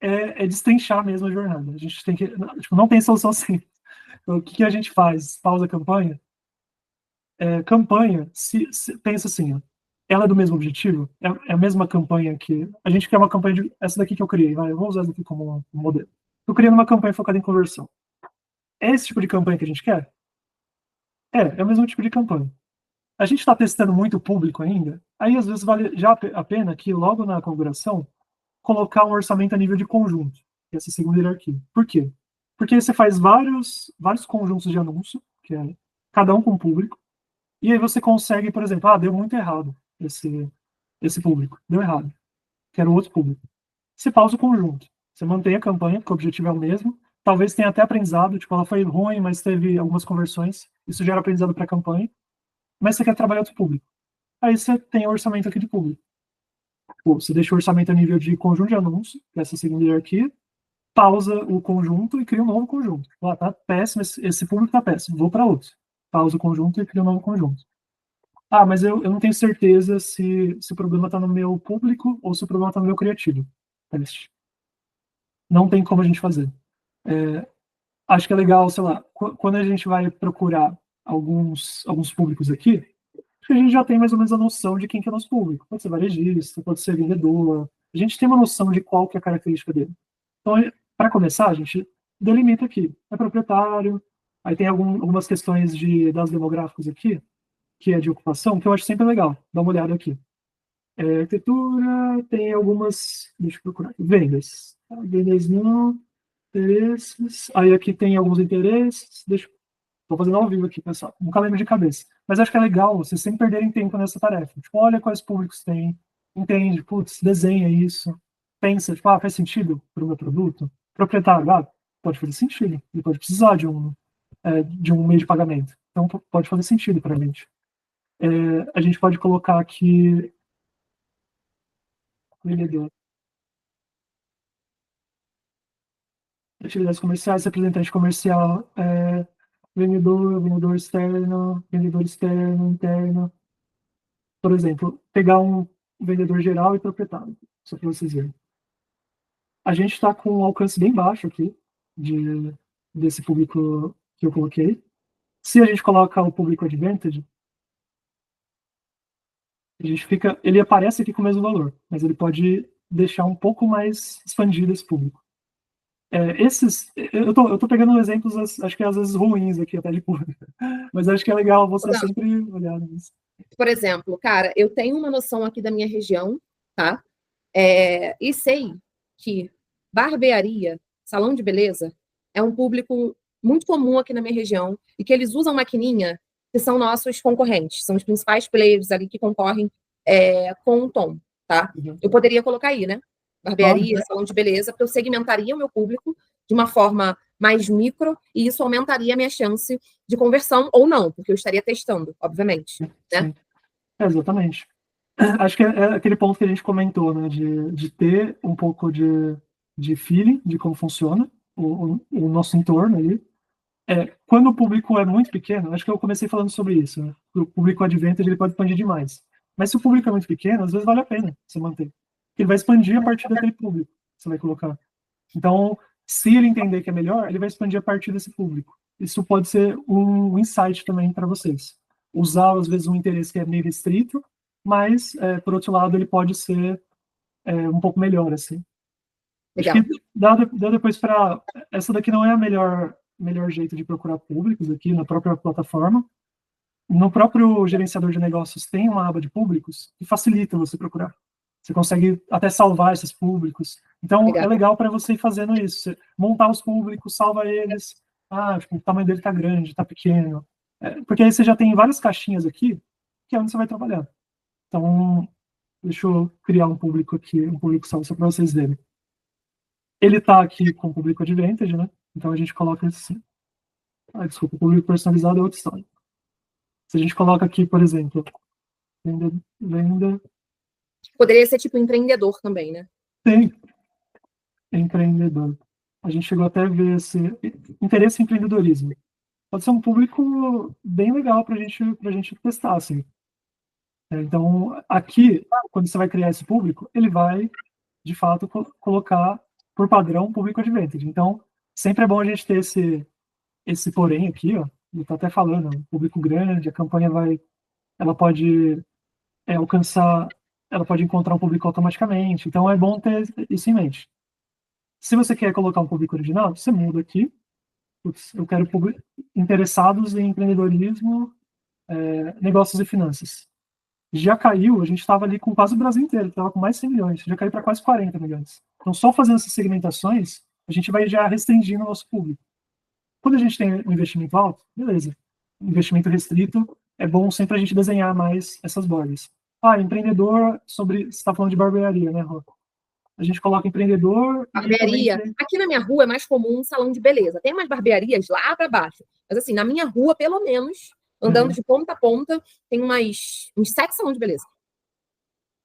é destrinchar mesmo a jornada. A gente tem que, tipo, não tem solução assim. Então, o que a gente faz? Pausa a campanha. Campanha, pensa assim, ó, ela é do mesmo objetivo? É a mesma campanha que... A gente quer uma campanha essa daqui que eu criei, eu vou usar essa aqui como modelo. Eu criei uma campanha focada em conversão. É esse tipo de campanha que a gente quer? É o mesmo tipo de campanha. A gente está testando muito público ainda, aí às vezes vale já a pena que logo na configuração colocar um orçamento a nível de conjunto, essa segunda hierarquia. Por quê? Porque você faz vários conjuntos de anúncio, que é cada um com público, e aí você consegue, por exemplo, deu muito errado esse público, deu errado, quero outro público. Você pausa o conjunto, você mantém a campanha, porque o objetivo é o mesmo, talvez tenha até aprendizado, tipo, ela foi ruim, mas teve algumas conversões, isso gera aprendizado para a campanha, mas você quer trabalhar outro público. Aí você tem o orçamento aqui de público. Você deixa o orçamento a nível de conjunto de anúncio, que é essa segunda hierarquia, pausa o conjunto e cria um novo conjunto. Tá péssimo, esse público tá péssimo, vou para outro. Pausa o conjunto e cria um novo conjunto. Mas eu não tenho certeza se o problema está no meu público ou se o problema está no meu criativo. Não tem como a gente fazer. Acho que é legal, sei lá, quando a gente vai procurar alguns públicos aqui, a gente já tem mais ou menos a noção de quem que é nosso público. Pode ser varejista, pode ser vendedor. A gente tem uma noção de qual que é a característica dele. Então, para começar, a gente delimita aqui. É proprietário, aí tem algumas questões das demográficos aqui, que é de ocupação, que eu acho sempre legal. Dá uma olhada aqui. Arquitetura, tem algumas... Deixa eu procurar. Vendas. Vendas não. Interesses. Aí aqui tem alguns interesses. Estou fazendo ao vivo aqui, pessoal. Nunca lembro de cabeça. Mas acho que é legal vocês sempre perderem tempo nessa tarefa. Tipo, olha quais públicos tem, entende, putz, desenha isso, pensa, tipo, faz sentido para o meu produto? Proprietário, pode fazer sentido. Ele pode precisar de um meio de pagamento. Então, pode fazer sentido para a gente. A gente pode colocar aqui vendedor. Atividades comerciais, representante comercial, vendedor externo, vendedor externo, interno. Por exemplo, pegar um vendedor geral e proprietário, só para vocês verem. A gente está com um alcance bem baixo aqui desse público que eu coloquei. Se a gente coloca o público advantage, ele aparece aqui com o mesmo valor, mas ele pode deixar um pouco mais expandido esse público. Eu tô pegando exemplos, acho que às vezes ruins aqui até de público, mas acho que é legal você sempre olhar nisso. Por exemplo, cara, eu tenho uma noção aqui da minha região, tá? E sei que barbearia, salão de beleza, é um público muito comum aqui na minha região e que eles usam maquininha que são nossos concorrentes, são os principais players ali que concorrem com o Tom, tá? Uhum. Eu poderia colocar aí, né? Barbearia, salão de beleza, porque eu segmentaria o meu público de uma forma mais micro e isso aumentaria a minha chance de conversão ou não, porque eu estaria testando, obviamente. Né? Exatamente. Acho que é aquele ponto que a gente comentou, né, de ter um pouco de feeling de como funciona o nosso entorno ali. Quando o público é muito pequeno, acho que eu comecei falando sobre isso, né? O público advantage ele pode expandir demais. Mas se o público é muito pequeno, às vezes vale a pena você manter. Ele vai expandir a partir daquele público que você vai colocar. Então, se ele entender que é melhor, ele vai expandir a partir desse público. Isso pode ser um insight também para vocês. Usar, às vezes, um interesse que é meio restrito, mas, por outro lado, ele pode ser um pouco melhor, assim. Legal. Acho que dá depois para... Essa daqui não é a melhor jeito de procurar públicos aqui na própria plataforma. No próprio gerenciador de negócios tem uma aba de públicos que facilita você procurar. Você consegue até salvar esses públicos. Então, é legal para você ir fazendo isso. Você montar os públicos, salva eles. Tipo, o tamanho dele está grande, está pequeno. Porque aí você já tem várias caixinhas aqui, que é onde você vai trabalhar. Então, deixa eu criar um público aqui, um público só para vocês verem. Ele está aqui com o público Advantage, né? Então a gente coloca assim. Desculpa, o público personalizado é outra história. Se a gente coloca aqui, por exemplo, venda. Poderia ser tipo empreendedor também, né? Tem empreendedor. A gente chegou até a ver esse interesse em empreendedorismo. Pode ser um público bem legal para a gente testar, assim. Então, aqui, quando você vai criar esse público, ele vai, de fato, colocar por padrão um público Advantage. Então, sempre é bom a gente ter esse porém aqui, ó. Ele está até falando, um público grande, a campanha ela pode alcançar, ela pode encontrar um público automaticamente. Então, é bom ter isso em mente. Se você quer colocar um público original, você muda aqui. Putz, eu quero interessados em empreendedorismo, negócios e finanças. Já caiu, a gente estava ali com quase o Brasil inteiro, estava com mais de 100 milhões, já caiu para quase 40 milhões. Então, só fazendo essas segmentações, a gente vai já restringindo o nosso público. Quando a gente tem um investimento alto, beleza. Investimento restrito, é bom sempre a gente desenhar mais essas bordas. Empreendedor sobre... Você está falando de barbearia, né, Rô? A gente coloca empreendedor... Barbearia. Aqui na minha rua é mais comum um salão de beleza. Tem umas barbearias lá para baixo. Mas assim, na minha rua, pelo menos, andando de ponta a ponta, tem uns 7 salões de beleza.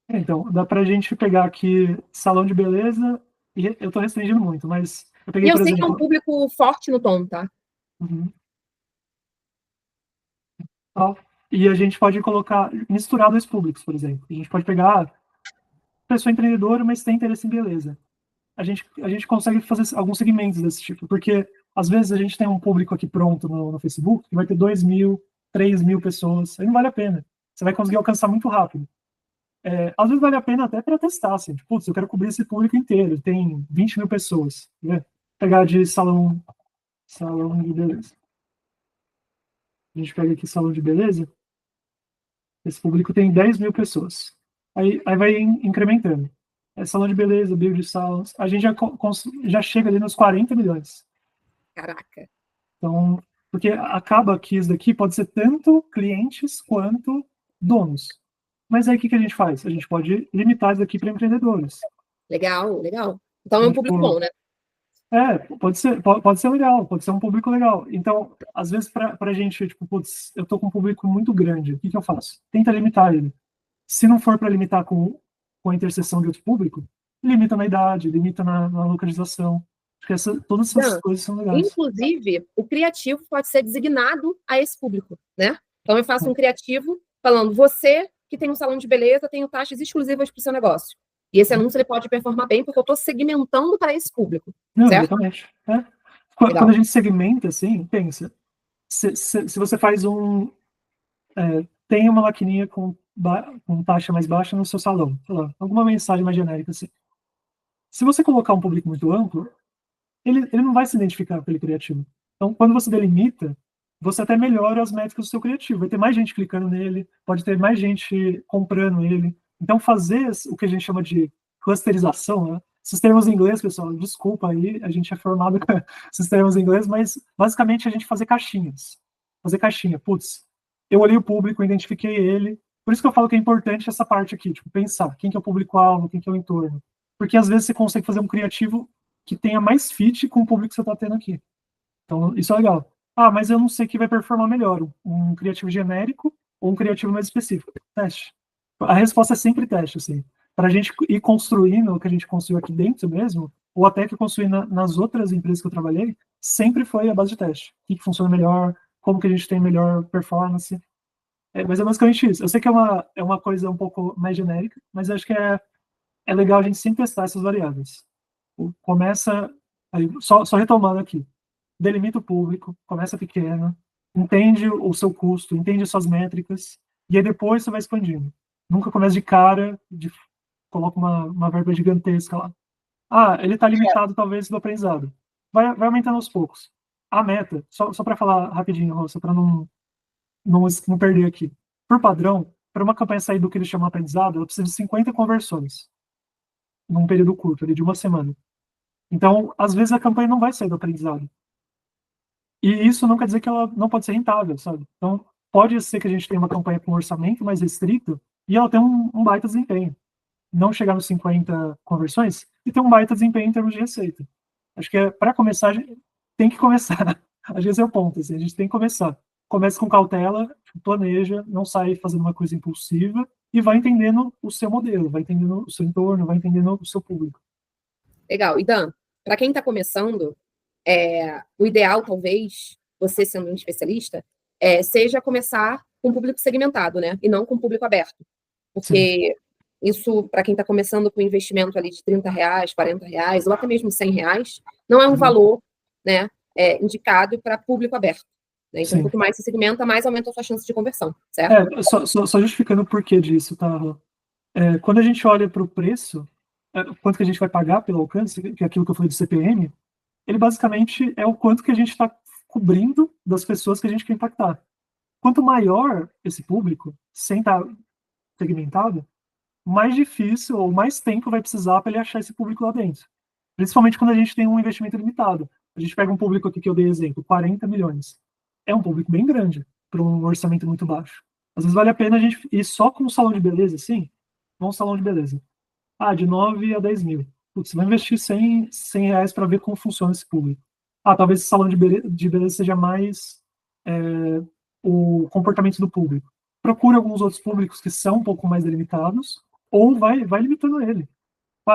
Então, dá pra gente pegar aqui salão de beleza, e eu tô restringindo muito, mas eu peguei, E eu por sei exemplo... que é um público forte no tom, tá? Uhum. E a gente pode colocar, misturar dois públicos, por exemplo. A gente pode pegar pessoa empreendedora, mas tem interesse em beleza. A gente consegue fazer alguns segmentos desse tipo, porque às vezes a gente tem um público aqui pronto no Facebook que vai ter 2.000, 3.000 pessoas, aí não vale a pena. Você vai conseguir alcançar muito rápido. Às vezes vale a pena até para testar, assim, tipo, putz, eu quero cobrir esse público inteiro, tem 20.000 pessoas, né? Pegar de salão de beleza. A gente pega aqui salão de beleza, esse público tem 10.000 pessoas. Aí vai incrementando. Salão de beleza, beauty salons, a gente já chega ali nos 40 milhões. Caraca. Então, porque acaba que isso daqui pode ser tanto clientes quanto donos. Mas aí o que a gente faz? A gente pode limitar isso daqui para empreendedores. Legal, legal. Então é um público bom, né? Pode ser legal, pode ser um público legal. Então, às vezes, para a gente, tipo, putz, eu tô com um público muito grande, o que eu faço? Tenta limitar ele. Se não for para limitar com a interseção de outro público, limita na idade, limita na localização. Acho que todas essas coisas são legais. Inclusive, o criativo pode ser designado a esse público, né? Então, eu faço um criativo falando, você que tem um salão de beleza, tem taxas exclusivas para o seu negócio. E esse anúncio ele pode performar bem, porque eu estou segmentando para esse público. Não, certo? Exatamente. Quando a gente segmenta, assim, pensa, se você faz tem uma maquininha com taxa mais baixa no seu salão, sei lá, alguma mensagem mais genérica assim. Se você colocar um público muito amplo, ele não vai se identificar com aquele criativo. Então, quando você delimita, você até melhora as métricas do seu criativo. Vai ter mais gente clicando nele, pode ter mais gente comprando ele. Então, fazer o que a gente chama de clusterização, né? Esses termos em inglês, pessoal, desculpa aí, a gente é formado com esses termos em inglês, mas basicamente a gente fazer caixinhas. Fazer caixinha. Putz, eu olhei o público, identifiquei ele. Por isso que eu falo que é importante essa parte aqui, tipo, pensar quem que é o público-alvo, quem que é o entorno. Porque às vezes você consegue fazer um criativo que tenha mais fit com o público que você está tendo aqui. Então, isso é legal. Mas eu não sei que vai performar melhor, um criativo genérico ou um criativo mais específico. Teste. A resposta é sempre teste, assim. Para a gente ir construindo o que a gente construiu aqui dentro mesmo, ou até que eu construí nas outras empresas que eu trabalhei, sempre foi a base de teste. O que funciona melhor, como que a gente tem melhor performance. Mas é basicamente isso. Eu sei que é uma coisa um pouco mais genérica, mas acho que é legal a gente sempre testar essas variáveis. Começa, aí, só retomando aqui, delimita o público, começa pequeno, entende o seu custo, entende suas métricas, e aí depois você vai expandindo. Nunca começa de cara, coloca uma verba gigantesca lá. Ele está limitado talvez do aprendizado. Vai aumentando aos poucos. A meta, só para falar rapidinho, Rosa, para não perder aqui. Por padrão, para uma campanha sair do que eles chamam de aprendizado, ela precisa de 50 conversões num período curto, ali, de uma semana. Então, às vezes a campanha não vai sair do aprendizado. E isso não quer dizer que ela não pode ser rentável, sabe? Então, pode ser que a gente tenha uma campanha com um orçamento mais restrito e ela tem um baita desempenho. Não chegar nos 50 conversões e ter um baita desempenho em termos de receita. Acho que para começar, a gente tem que começar. Às vezes é o ponto, assim, a gente tem que começar. Comece com cautela, planeja, não sai fazendo uma coisa impulsiva e vai entendendo o seu modelo, vai entendendo o seu entorno, vai entendendo o seu público. Legal. E Dan, para quem está começando, o ideal, talvez, você sendo um especialista, seja começar com público segmentado, né? E não com público aberto. Porque isso, para quem está começando com investimento ali de R$30, R$40, ou até mesmo R$100, não é um valor, né, indicado para público aberto. Né? Então, quanto mais se segmenta, mais aumenta a sua chance de conversão, certo? Só justificando o porquê disso, tá? Quando a gente olha para o preço, quanto que a gente vai pagar pelo alcance, que é aquilo que eu falei do CPM, ele basicamente é o quanto que a gente está cobrindo das pessoas que a gente quer impactar. Quanto maior esse público, sem estar segmentado, mais difícil ou mais tempo vai precisar para ele achar esse público lá dentro. Principalmente quando a gente tem um investimento limitado. A gente pega um público aqui que eu dei exemplo, 40 milhões. É um público bem grande para um orçamento muito baixo. Às vezes vale a pena a gente ir só com um salão de beleza, assim, um salão de beleza. De 9 a 10 mil. Putz, você vai investir 100 reais para ver como funciona esse público. Talvez esse salão de beleza seja mais o comportamento do público. Procura alguns outros públicos que são um pouco mais delimitados, ou vai limitando ele.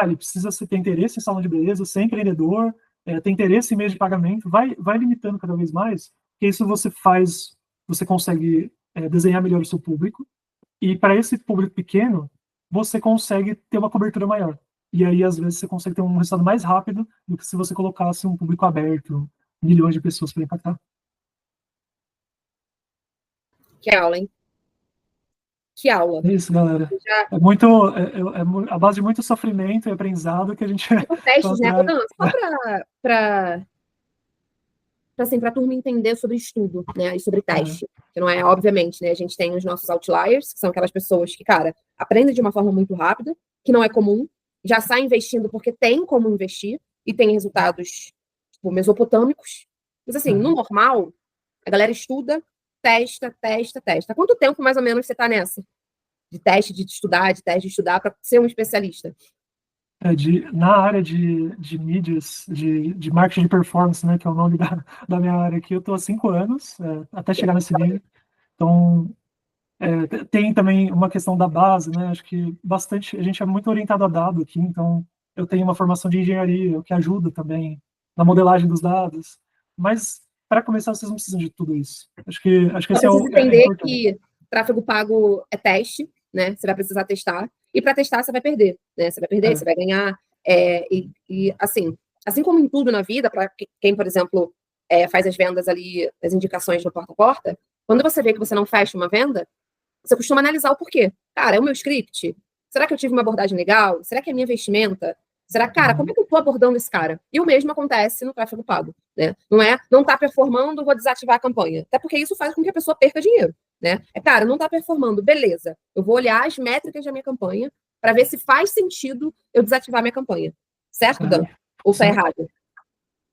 Ele precisa ter interesse em salão de beleza, ser empreendedor, ter interesse em meio de pagamento, vai limitando cada vez mais, porque isso você consegue desenhar melhor o seu público, e para esse público pequeno, você consegue ter uma cobertura maior. E aí, às vezes, você consegue ter um resultado mais rápido do que se você colocasse um público aberto, milhões de pessoas para impactar. Que aula, hein? Que aula. É isso, galera. É a base de muito sofrimento e aprendizado que a gente... São testes, né? Não, só para assim, a turma entender sobre estudo, né? E sobre teste. Que não é, obviamente, né? A gente tem os nossos outliers, que são aquelas pessoas que, cara, aprendem de uma forma muito rápida, que não é comum, já sai investindo porque tem como investir e tem resultados, tipo, mesopotâmicos. Mas, assim, no normal, a galera estuda, testa. Quanto tempo, mais ou menos, você tá nessa? De teste, de estudar para ser um especialista? Na área de mídias, de marketing de performance, né, que é o nome da minha área aqui, eu estou há 5 anos, até chegar nesse nível. Então, tem também uma questão da base, né, acho que a gente é muito orientado a dado aqui, então eu tenho uma formação de engenharia, o que ajuda também na modelagem dos dados, mas para começar, vocês não precisam de tudo isso. Acho que esse é o entender importante. Que tráfego pago é teste, né? Você vai precisar testar. E para testar, você vai perder, né? Você vai perder, você vai ganhar. Assim como em tudo na vida, para quem, por exemplo, faz as vendas ali, as indicações no porta a porta, quando você vê que você não fecha uma venda, você costuma analisar o porquê. Cara, é o meu script? Será que eu tive uma abordagem legal? Será que é a minha vestimenta? Será, cara, como é que eu tô abordando esse cara? E o mesmo acontece no tráfego pago, né? Não tá performando, vou desativar a campanha. Até porque isso faz com que a pessoa perca dinheiro, né? Cara, não tá performando, beleza. Eu vou olhar as métricas da minha campanha para ver se faz sentido eu desativar a minha campanha. Certo, Dan? Ou tá errado?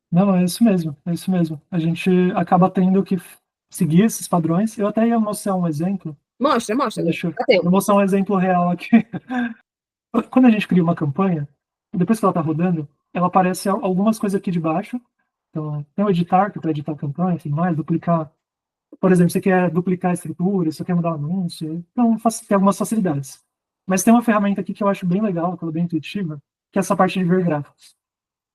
Não, é isso mesmo, é isso mesmo. A gente acaba tendo que seguir esses padrões. Eu até ia mostrar um exemplo. Mostra. Deixa eu mostrar um exemplo real aqui. Quando a gente cria uma campanha, depois que ela está rodando, ela aparece algumas coisas aqui de baixo. Então, tem o editar, que é para editar a campanha, tem mais, duplicar. Por exemplo, você quer duplicar a estrutura, você quer mudar o anúncio. Então, tem algumas facilidades. Mas tem uma ferramenta aqui que eu acho bem legal, que ela é bem intuitiva, que é essa parte de ver gráficos.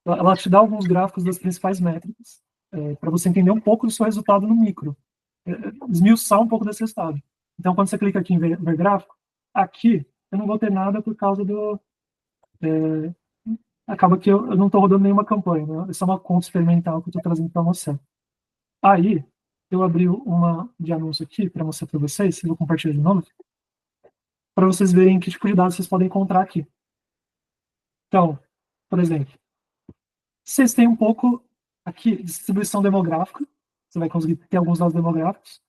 Ela te dá alguns gráficos das principais métricas, para você entender um pouco do seu resultado no micro. Esmiuçar um pouco desse resultado. Então, quando você clica aqui em ver gráfico, aqui eu não vou ter nada por causa do... acaba que eu não estou rodando nenhuma campanha, né? É só uma conta experimental que eu estou trazendo para você. Aí, eu abri uma de anúncio aqui para mostrar para vocês, eu vou compartilhar de novo, para vocês verem que tipo de dados vocês podem encontrar aqui. Então, por exemplo, vocês têm um pouco aqui de distribuição demográfica, você vai conseguir ter alguns dados demográficos.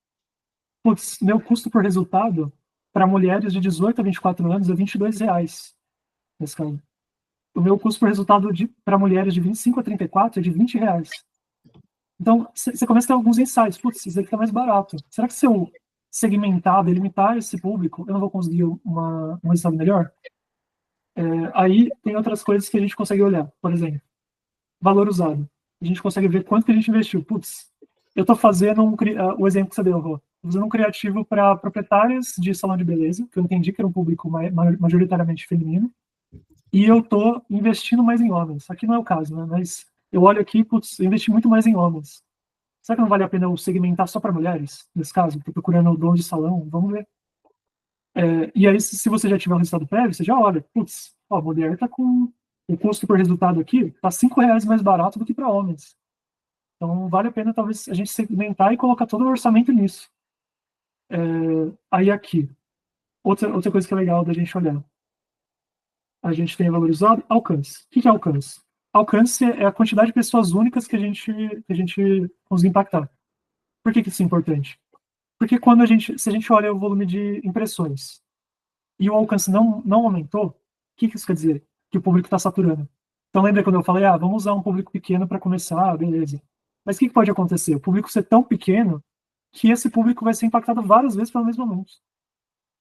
Putz, meu custo por resultado para mulheres de 18 a 24 anos é R$22, nesse caso. O meu custo por resultado para mulheres de 25 a 34 é de R$20. Então, você começa a ter alguns insights. Putz, isso aqui tá mais barato. Será que se eu segmentar, delimitar esse público, eu não vum conseguir um resultado melhor? Aí tem outras coisas que a gente consegue olhar. Por exemplo, valor usado. A gente consegue ver quanto que a gente investiu. Putz, eu estou fazendo o exemplo que você deu, Rô. Estou fazendo um criativo para proprietárias de salão de beleza, que eu entendi que era um público majoritariamente feminino, e eu estou investindo mais em homens. Aqui não é o caso, né? Mas eu olho aqui, putz, eu investi muito mais em homens. Será que não vale a pena eu segmentar só para mulheres? Nesse caso, estou procurando o dono de salão, vamos ver. E aí, se você já tiver um resultado prévio, você já olha, putz, ó, a mulher está com o custo por resultado aqui, está R$ 5 mais barato do que para homens. Então, vale a pena, talvez, a gente segmentar e colocar todo o orçamento nisso. Aí, aqui, outra coisa que é legal da gente olhar. A gente tem valorizado alcance. O que é alcance? Alcance é a quantidade de pessoas únicas que a gente consegue impactar. Por que isso é importante? Porque se a gente olha o volume de impressões e o alcance não aumentou, o que isso quer dizer? Que o público está saturando. Então, lembra quando eu falei, vamos usar um público pequeno para começar, beleza. Mas o que pode acontecer? O público ser tão pequeno que esse público vai ser impactado várias vezes pelo mesmo anúncio.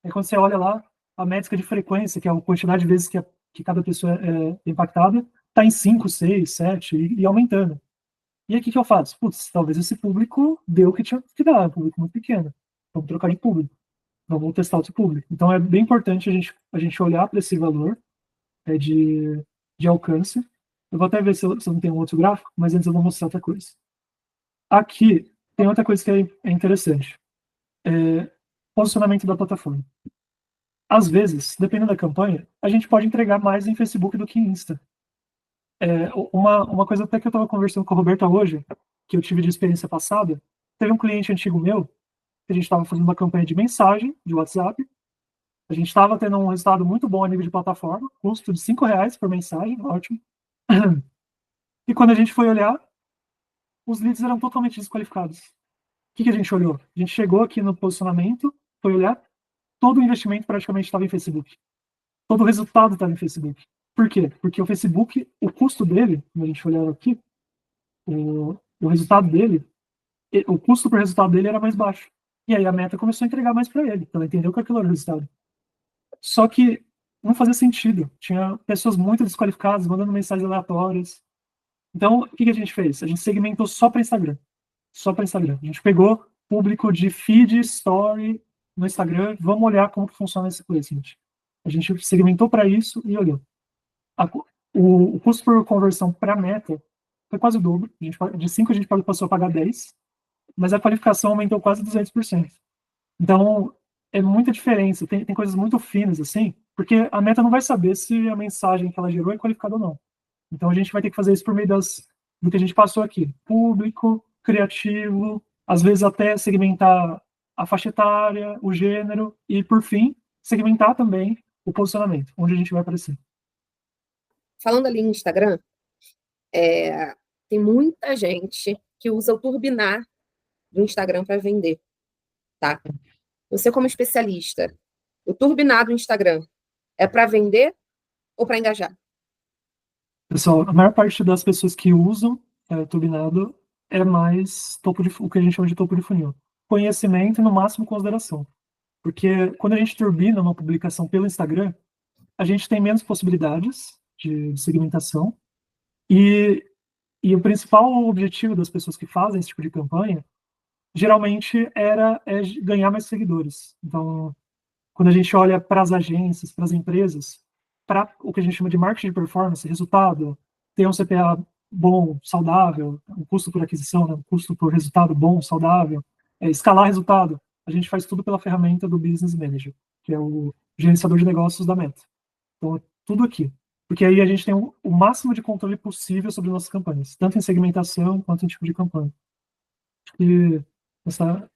Aí quando você olha lá, a métrica de frequência, que é a quantidade de vezes que cada pessoa é impactada, está em 5, 6, 7 e aumentando. E aí o que eu faço? Putz, talvez esse público deu o que tinha que dar, é um público muito pequeno. Vamos trocar de público. Vamos testar outro público. Então é bem importante a gente olhar para esse valor de alcance. Eu vou até ver se eu não tenho um outro gráfico, mas antes eu vou mostrar outra coisa. Aqui tem outra coisa que é interessante. Posicionamento da plataforma. Às vezes, dependendo da campanha, a gente pode entregar mais em Facebook do que em Insta. Uma coisa até que eu estava conversando com a Roberta hoje, que eu tive de experiência passada, teve um cliente antigo meu, que a gente estava fazendo uma campanha de mensagem, de WhatsApp, a gente estava tendo um resultado muito bom a nível de plataforma, custo de R$ 5 por mensagem, ótimo. E quando a gente foi olhar, os leads eram totalmente desqualificados. O que a gente olhou? A gente chegou aqui no posicionamento, foi olhar, todo o investimento praticamente estava em Facebook. Todo o resultado estava em Facebook. Por quê? Porque o Facebook, o custo dele, como a gente olhar aqui, o resultado dele, o custo por resultado dele era mais baixo. E aí a meta começou a entregar mais para ele. Então, ele entendeu que aquilo era o resultado. Só que não fazia sentido. Tinha pessoas muito desqualificadas, mandando mensagens aleatórias. Então, o que a gente fez? A gente segmentou só para Instagram. Só para Instagram. A gente pegou público de feed, story no Instagram. Vamos olhar como que funciona esse placement. A gente segmentou para isso e olhou. O custo por conversão para meta foi quase o dobro. De 5 a gente passou a pagar 10, mas a qualificação aumentou quase 200%. Então, é muita diferença. Tem coisas muito finas, assim, porque a meta não vai saber se a mensagem que ela gerou é qualificada ou não. Então, a gente vai ter que fazer isso por meio do que a gente passou aqui. Público, criativo, às vezes até segmentar a faixa etária, o gênero, e, por fim, segmentar também o posicionamento, onde a gente vai aparecer. Falando ali no Instagram, tem muita gente que usa o turbinar do Instagram para vender, tá? Você, como especialista, o turbinar do Instagram é para vender ou para engajar? Pessoal, a maior parte das pessoas que usam turbinado é mais o que a gente chama de topo de funil. Conhecimento e, no máximo, consideração. Porque quando a gente turbina uma publicação pelo Instagram, a gente tem menos possibilidades de segmentação e o principal objetivo das pessoas que fazem esse tipo de campanha geralmente é ganhar mais seguidores. Então, quando a gente olha para as agências, para as empresas, para o que a gente chama de marketing de performance, resultado, ter um CPA bom, saudável, um custo por aquisição, né, um custo por resultado bom, saudável, escalar resultado, a gente faz tudo pela ferramenta do Business Manager, que é o gerenciador de negócios da Meta. Então, é tudo aqui. Porque aí a gente tem o máximo de controle possível sobre nossas campanhas, tanto em segmentação quanto em tipo de campanha. E a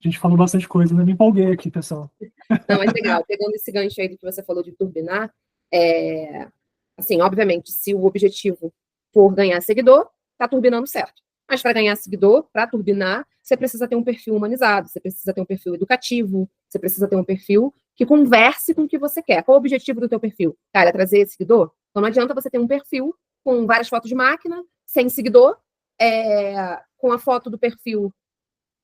gente falou bastante coisa, né? Me empolguei aqui, pessoal. Não, mas legal. Pegando esse gancho aí do que você falou de turbinar, assim, obviamente, se o objetivo for ganhar seguidor, tá turbinando certo. Mas para ganhar seguidor, para turbinar, você precisa ter um perfil humanizado, você precisa ter um perfil educativo, você precisa ter um perfil que converse com o que você quer. Qual o objetivo do teu perfil? Cara, é trazer seguidor? Então não adianta você ter um perfil com várias fotos de máquina, sem seguidor, com a foto do perfil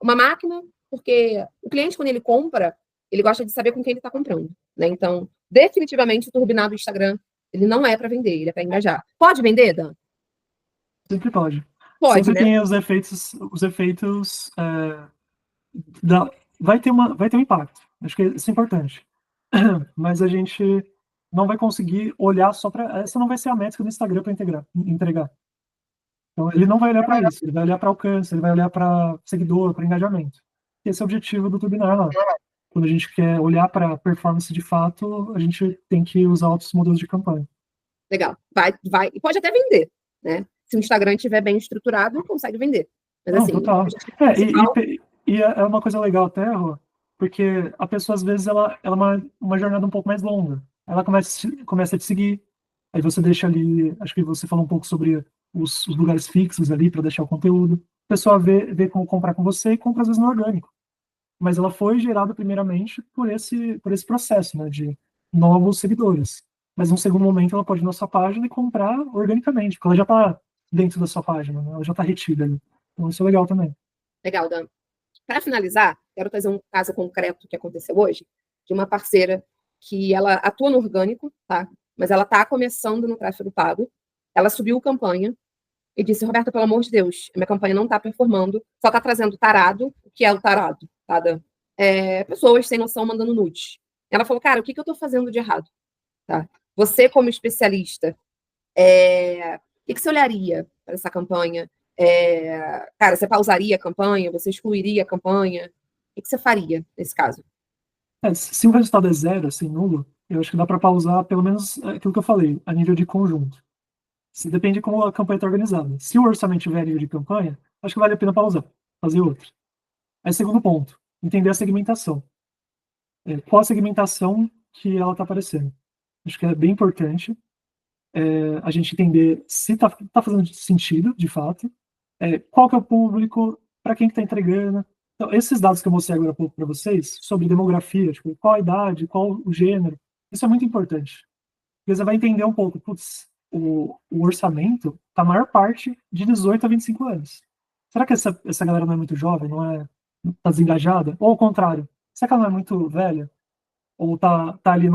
uma máquina, porque o cliente, quando ele compra, ele gosta de saber com quem ele está comprando, né? Então, definitivamente, o turbinado do Instagram, ele não é para vender, ele é para engajar. Pode vender, Dan? Sempre pode. Pode, Sempre né? tem os efeitos da, vai ter um impacto. Acho que isso é importante. Mas a gente não vai conseguir olhar só para. Essa não vai ser a métrica do Instagram para entregar. Então, ele não vai olhar para isso, ele vai olhar para alcance, ele vai olhar para seguidor, para engajamento. Esse é o objetivo do Turbinar lá. Quando a gente quer olhar para performance de fato, a gente tem que usar outros modelos de campanha. Legal. Vai. E pode até vender, né? Se o Instagram estiver bem estruturado, consegue vender. Mas Não, assim, total. É uma coisa legal até, Rô, porque a pessoa, às vezes, ela é uma jornada um pouco mais longa. Ela começa a te seguir, aí você deixa ali, acho que você falou um pouco sobre os lugares fixos ali para deixar o conteúdo. A pessoa vê como comprar com você e compra, às vezes, no orgânico. Mas ela foi gerada primeiramente por esse processo, né, de novos seguidores. Mas, num segundo momento, ela pode ir na sua página e comprar organicamente, porque ela já está dentro da sua página, né? Ela já está retida ali. Então, isso é legal também. legal, Dan. Para finalizar, quero trazer um caso concreto que aconteceu hoje, de uma parceira que ela atua no orgânico, tá? Mas ela está começando no tráfego pago. Ela subiu campanha e disse, Roberta, pelo amor de Deus, minha campanha não está performando, só está trazendo tarado. O que é o tarado, tá, Dan? Pessoas sem noção mandando nudes. Ela falou, cara, o que eu estou fazendo de errado? Tá? Você, como especialista, o que você olharia para essa campanha? Cara, você pausaria a campanha? Você excluiria a campanha? O que você faria nesse caso? Se o resultado é zero, assim, nulo, eu acho que dá para pausar pelo menos aquilo que eu falei, a nível de conjunto. Se depende de como a campanha está organizada. Se o orçamento tiver a nível de campanha, acho que vale a pena pausar, fazer outro. Aí, segundo ponto, entender a segmentação. Qual a segmentação que ela está aparecendo? Acho que é bem importante a gente entender se está fazendo sentido, de fato, qual que é o público, para quem que está entregando. Então, esses dados que eu mostrei agora há pouco para vocês, sobre demografia, tipo, qual a idade, qual o gênero, isso é muito importante. Porque você vai entender um pouco, putz, o orçamento está a maior parte de 18 a 25 anos. Será que essa galera não é muito jovem, não está desengajada? Ou ao contrário, será que ela não é muito velha? Ou tá ali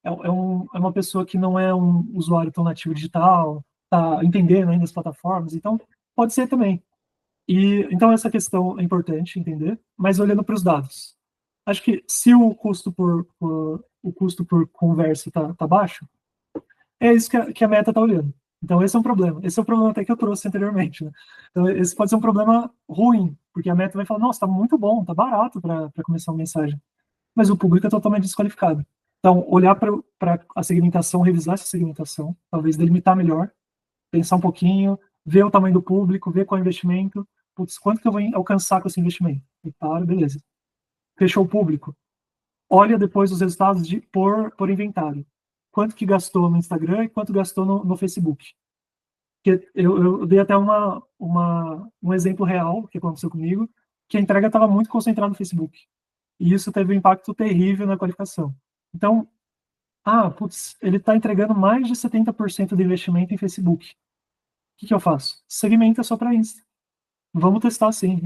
é uma pessoa que não é um usuário tão nativo digital, tá entendendo ainda as plataformas, então pode ser também. E então essa questão é importante entender, mas olhando para os dados. Acho que se o custo por conversa tá baixo, é isso que a meta está olhando. Então esse é um problema. Esse é o problema até que eu trouxe anteriormente, né? Então esse pode ser um problema ruim, porque a meta vai falar, nossa, tá muito bom, tá barato para começar uma mensagem. Mas o público é totalmente desqualificado. Então, olhar para a segmentação, revisar essa segmentação, talvez delimitar melhor, pensar um pouquinho, ver o tamanho do público, ver qual é o investimento, putz, quanto que eu vou alcançar com esse investimento? E para, beleza. Fechou o público. Olha depois os resultados por inventário. Quanto que gastou no Instagram e quanto gastou no Facebook. Porque eu dei até um exemplo real que aconteceu comigo, que a entrega estava muito concentrada no Facebook. E isso teve um impacto terrível na qualificação. Então, putz, ele está entregando mais de 70% do investimento em Facebook. O que eu faço? Segmenta só para Insta. Vamos testar assim,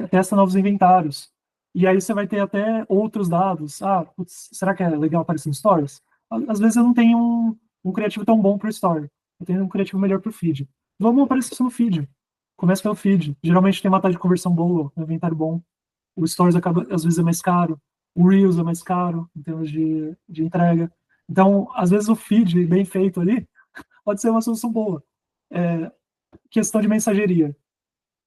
testa novos inventários. E aí você vai ter até outros dados. Putz, será que é legal aparecer em Stories? Às vezes eu não tenho um criativo tão bom para o Story. Eu tenho um criativo melhor para o feed. Vamos aparecer isso no feed. Começa pelo feed. Geralmente tem uma taxa de conversão boa, um inventário bom. O Stories acaba, às vezes, é mais caro. O Reels é mais caro em termos de entrega. Então, às vezes, o feed bem feito ali pode ser uma solução boa. Questão de mensageria.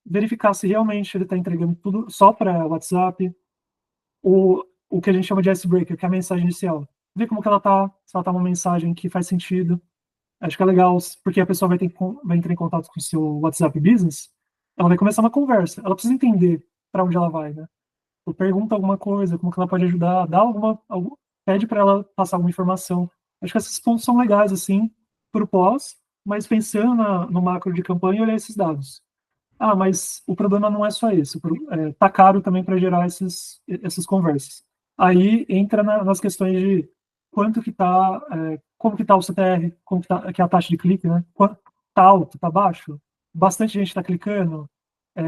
Verificar se realmente ele está entregando tudo só para WhatsApp. O que a gente chama de icebreaker, que é a mensagem inicial. Ver como que ela está, se ela está uma mensagem que faz sentido. Acho que é legal, porque a pessoa vai entrar em contato com o seu WhatsApp Business, ela vai começar uma conversa. Ela precisa entender para onde ela vai, né? Pergunta alguma coisa, como que ela pode ajudar, pede para ela passar alguma informação. Acho que esses pontos são legais, assim, para o pós, mas pensando no macro de campanha, olhar esses dados. Mas o problema não é só isso. Tá caro também para gerar essas conversas. Aí entra nas questões de quanto que tá, como que tá o CTR, como que é a taxa de clique, né? Tá alto, tá baixo? bastante gente está clicando, é,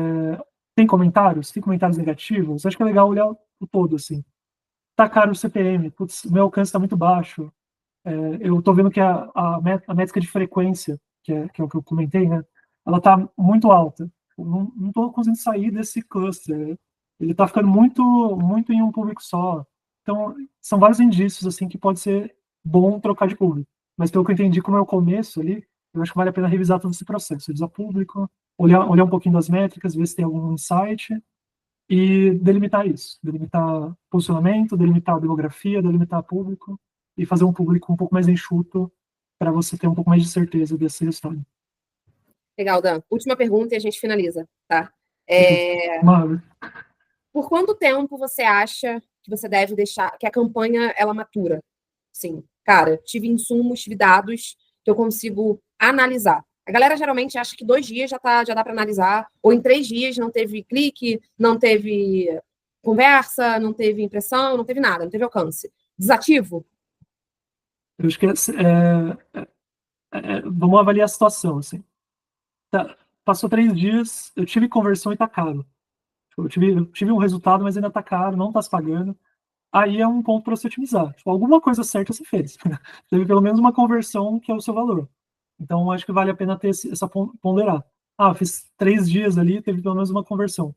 tem comentários negativos, acho que é legal olhar o todo, assim. Tá caro o CPM, putz, meu alcance está muito baixo, eu estou vendo que a métrica de frequência, que é o que eu comentei, né, ela está muito alta. Eu não estou conseguindo sair desse cluster. Ele está ficando muito em um público só. Então, são vários indícios assim que pode ser bom trocar de público. Mas pelo que eu entendi, como é o começo ali, eu acho que vale a pena revisar todo esse processo, revisar público, olhar um pouquinho das métricas, ver se tem algum insight e delimitar isso, delimitar posicionamento, delimitar demografia, delimitar público e fazer um público um pouco mais enxuto para você ter um pouco mais de certeza desse resultado. Legal, Dan. Última pergunta e a gente finaliza, tá? É, Maravilha. Por quanto tempo você acha que você deve deixar que a campanha ela matura? Sim, cara, tive insumos, tive dados que eu consigo analisar. A galera geralmente acha que 2 dias já dá para analisar, ou em 3 dias não teve clique, não teve conversa, não teve impressão, não teve nada, não teve alcance. Desativo? Eu acho que vamos avaliar a situação, assim. Tá, passou 3 dias, eu tive conversão e tá caro. Eu tive um resultado, mas ainda tá caro, não tá se pagando. Aí é um ponto para você otimizar. Tipo, alguma coisa certa você fez. Teve pelo menos uma conversão que é o seu valor. Então, acho que vale a pena ter essa ponderar. Ah, fiz 3 dias ali, teve pelo menos uma conversão.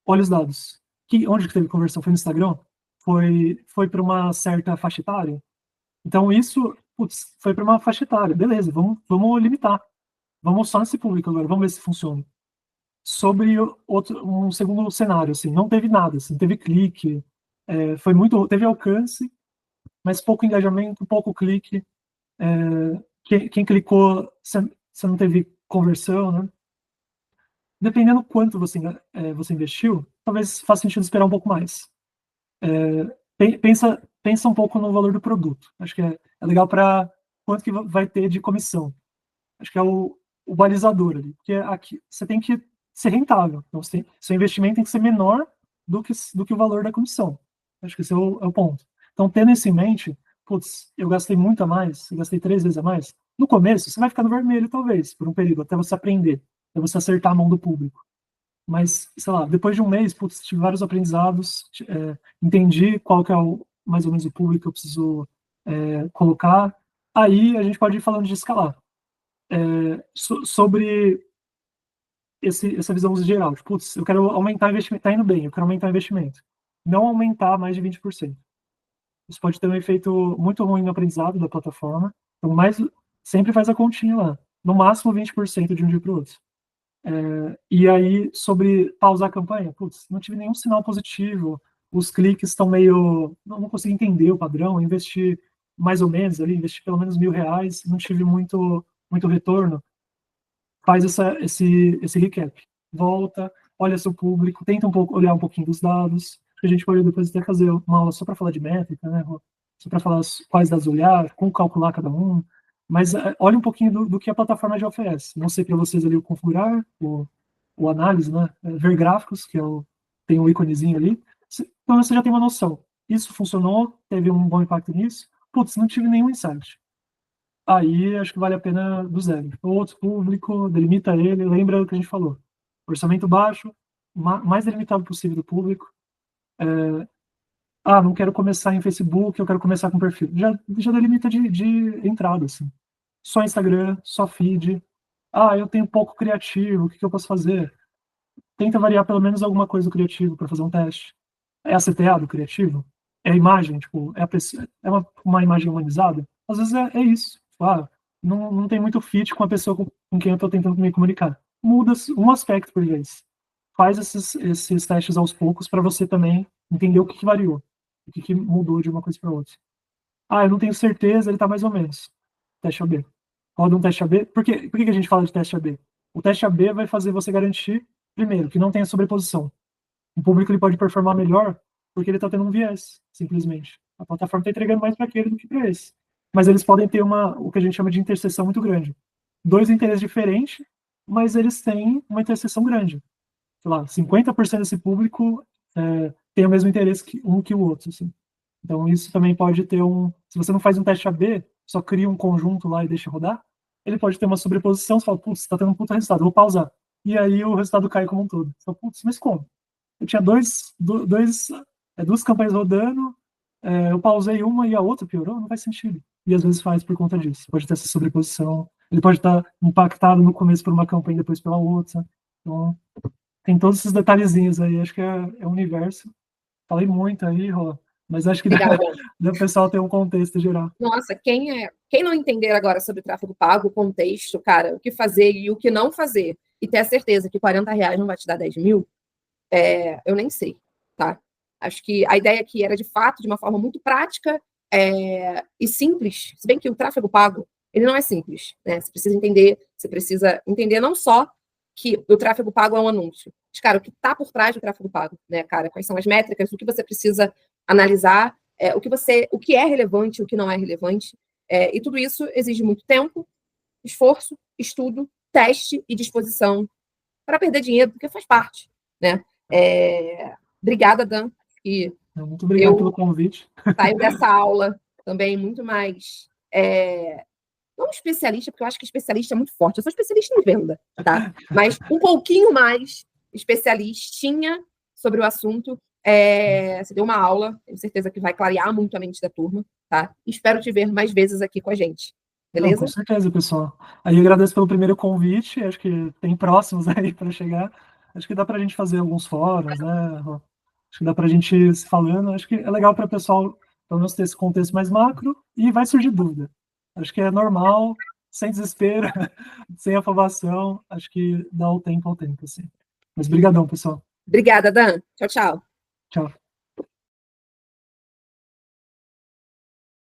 Olha os dados. Onde que teve conversão? Foi no Instagram? Foi para uma certa faixa etária? Então, isso, putz, foi para uma faixa etária. Beleza, vamos limitar. Vamos só nesse público agora, vamos ver se funciona. Sobre um segundo cenário, assim, não teve nada, assim, teve clique, teve alcance, mas pouco engajamento, pouco clique. Quem clicou, você não teve conversão, né? Dependendo quanto você investiu, talvez faça sentido esperar um pouco mais. Pensa um pouco no valor do produto. Acho que é legal para quanto que vai ter de comissão. Acho que é o balizador ali. Porque aqui você tem que ser rentável. Então, seu investimento tem que ser menor do que o valor da comissão. Acho que esse é o ponto. Então, tendo isso em mente, putz, eu gastei muito a mais, eu gastei 3 vezes a mais. No começo, você vai ficar no vermelho, talvez, por um período, até você aprender, até você acertar a mão do público. Mas, sei lá, depois de um mês, putz, tive vários aprendizados, entendi qual que é mais ou menos o público que eu preciso colocar. Aí a gente pode ir falando de escalar. Sobre essa visão geral. Tipo, putz, eu quero aumentar o investimento, tá indo bem, eu quero aumentar o investimento. Não aumentar mais de 20%. Isso pode ter um efeito muito ruim no aprendizado da plataforma. Então, sempre faz a continha lá. No máximo 20% de um dia para o outro. E aí, sobre pausar a campanha, putz, não tive nenhum sinal positivo, os cliques estão meio. Não consegui entender o padrão, investi mais ou menos ali, investi pelo menos R$ 1.000, não tive muito retorno. Faz esse recap. Volta, olha seu público, tenta olhar um pouquinho dos dados. A gente pode depois até fazer uma aula só para falar de métrica, né? Só para falar quais dados olhar, como calcular cada um. Mas olha um pouquinho do que a plataforma já oferece. Não sei para vocês ali o configurar, o análise, né? Ver gráficos, que tem um íconezinho ali. Então você já tem uma noção. Isso funcionou, teve um bom impacto nisso. Putz, não tive nenhum insight. Aí acho que vale a pena do zero. Outro público, delimita ele, lembra o que a gente falou. Orçamento baixo, mais delimitado possível do público. Não quero começar em Facebook, eu quero começar com perfil. Já delimita de entrada, assim. Só Instagram, só feed. Eu tenho pouco criativo, o que eu posso fazer? Tenta variar pelo menos alguma coisa do criativo para fazer um teste. É a CTA do criativo? É a imagem, tipo, é uma imagem humanizada? Às vezes é isso. Tipo, não tem muito fit com a pessoa com quem eu estou tentando me comunicar. Muda um aspecto por vez. Faz esses testes aos poucos para você também entender o que variou, o que mudou de uma coisa para outra. Eu não tenho certeza, ele está mais ou menos. Teste AB. Roda um teste AB. Por que a gente fala de teste AB? O teste AB vai fazer você garantir, primeiro, que não tenha sobreposição. O público ele pode performar melhor porque ele está tendo um viés, simplesmente. A plataforma está entregando mais para aquele do que para esse. Mas eles podem ter o que a gente chama de interseção muito grande. Dois interesses diferentes, mas eles têm uma interseção grande. Sei lá, 50% desse público tem o mesmo interesse que o outro. Assim. Então, isso também pode ter se você não faz um teste AB, só cria um conjunto lá e deixa rodar, ele pode ter uma sobreposição, você fala, putz, tá tendo um puta resultado, vou pausar. E aí o resultado cai como um todo. Você fala, putz, mas como? Eu tinha duas campanhas rodando, eu pausei uma e a outra piorou, não faz sentido. E às vezes faz por conta disso. Pode ter essa sobreposição, ele pode estar impactado no começo por uma campanha e depois pela outra. Então, tem todos esses detalhezinhos aí, acho que é o universo. Falei muito aí, Rô, mas acho que dá o pessoal ter um contexto geral. Nossa, quem não entender agora sobre tráfego pago, o contexto, cara, o que fazer e o que não fazer, e ter a certeza que R$ 40 não vai te dar 10 mil, eu nem sei, tá? Acho que a ideia aqui era, de fato, de uma forma muito prática e simples, se bem que o tráfego pago, ele não é simples, né? Você precisa entender não só que o tráfego pago é um anúncio, mas, cara, o que está por trás do tráfego pago, né, cara? Quais são as métricas, o que você precisa analisar, o que é relevante, o que não é relevante, e tudo isso exige muito tempo, esforço, estudo, teste e disposição para perder dinheiro, porque faz parte, né? Obrigada, Dan. E muito obrigado pelo convite. Saio dessa aula também muito mais não especialista, porque eu acho que especialista é muito forte. Eu sou especialista em venda, tá? Mas um pouquinho mais especialistinha sobre o assunto. Você deu uma aula, tenho certeza que vai clarear muito a mente da turma, tá? Espero te ver mais vezes aqui com a gente. Beleza? Não, com certeza, pessoal. Aí agradeço pelo primeiro convite, acho que tem próximos aí para chegar. Acho que dá para a gente fazer alguns fóruns, né? Acho que dá para a gente ir se falando. Acho que é legal para o pessoal, pelo menos, ter esse contexto mais macro e vai surgir dúvida. Acho que é normal, sem desespero, sem afobação. Acho que dá o tempo ao tempo, assim. Mas brigadão, pessoal. Obrigada, Dan. Tchau, tchau. Tchau.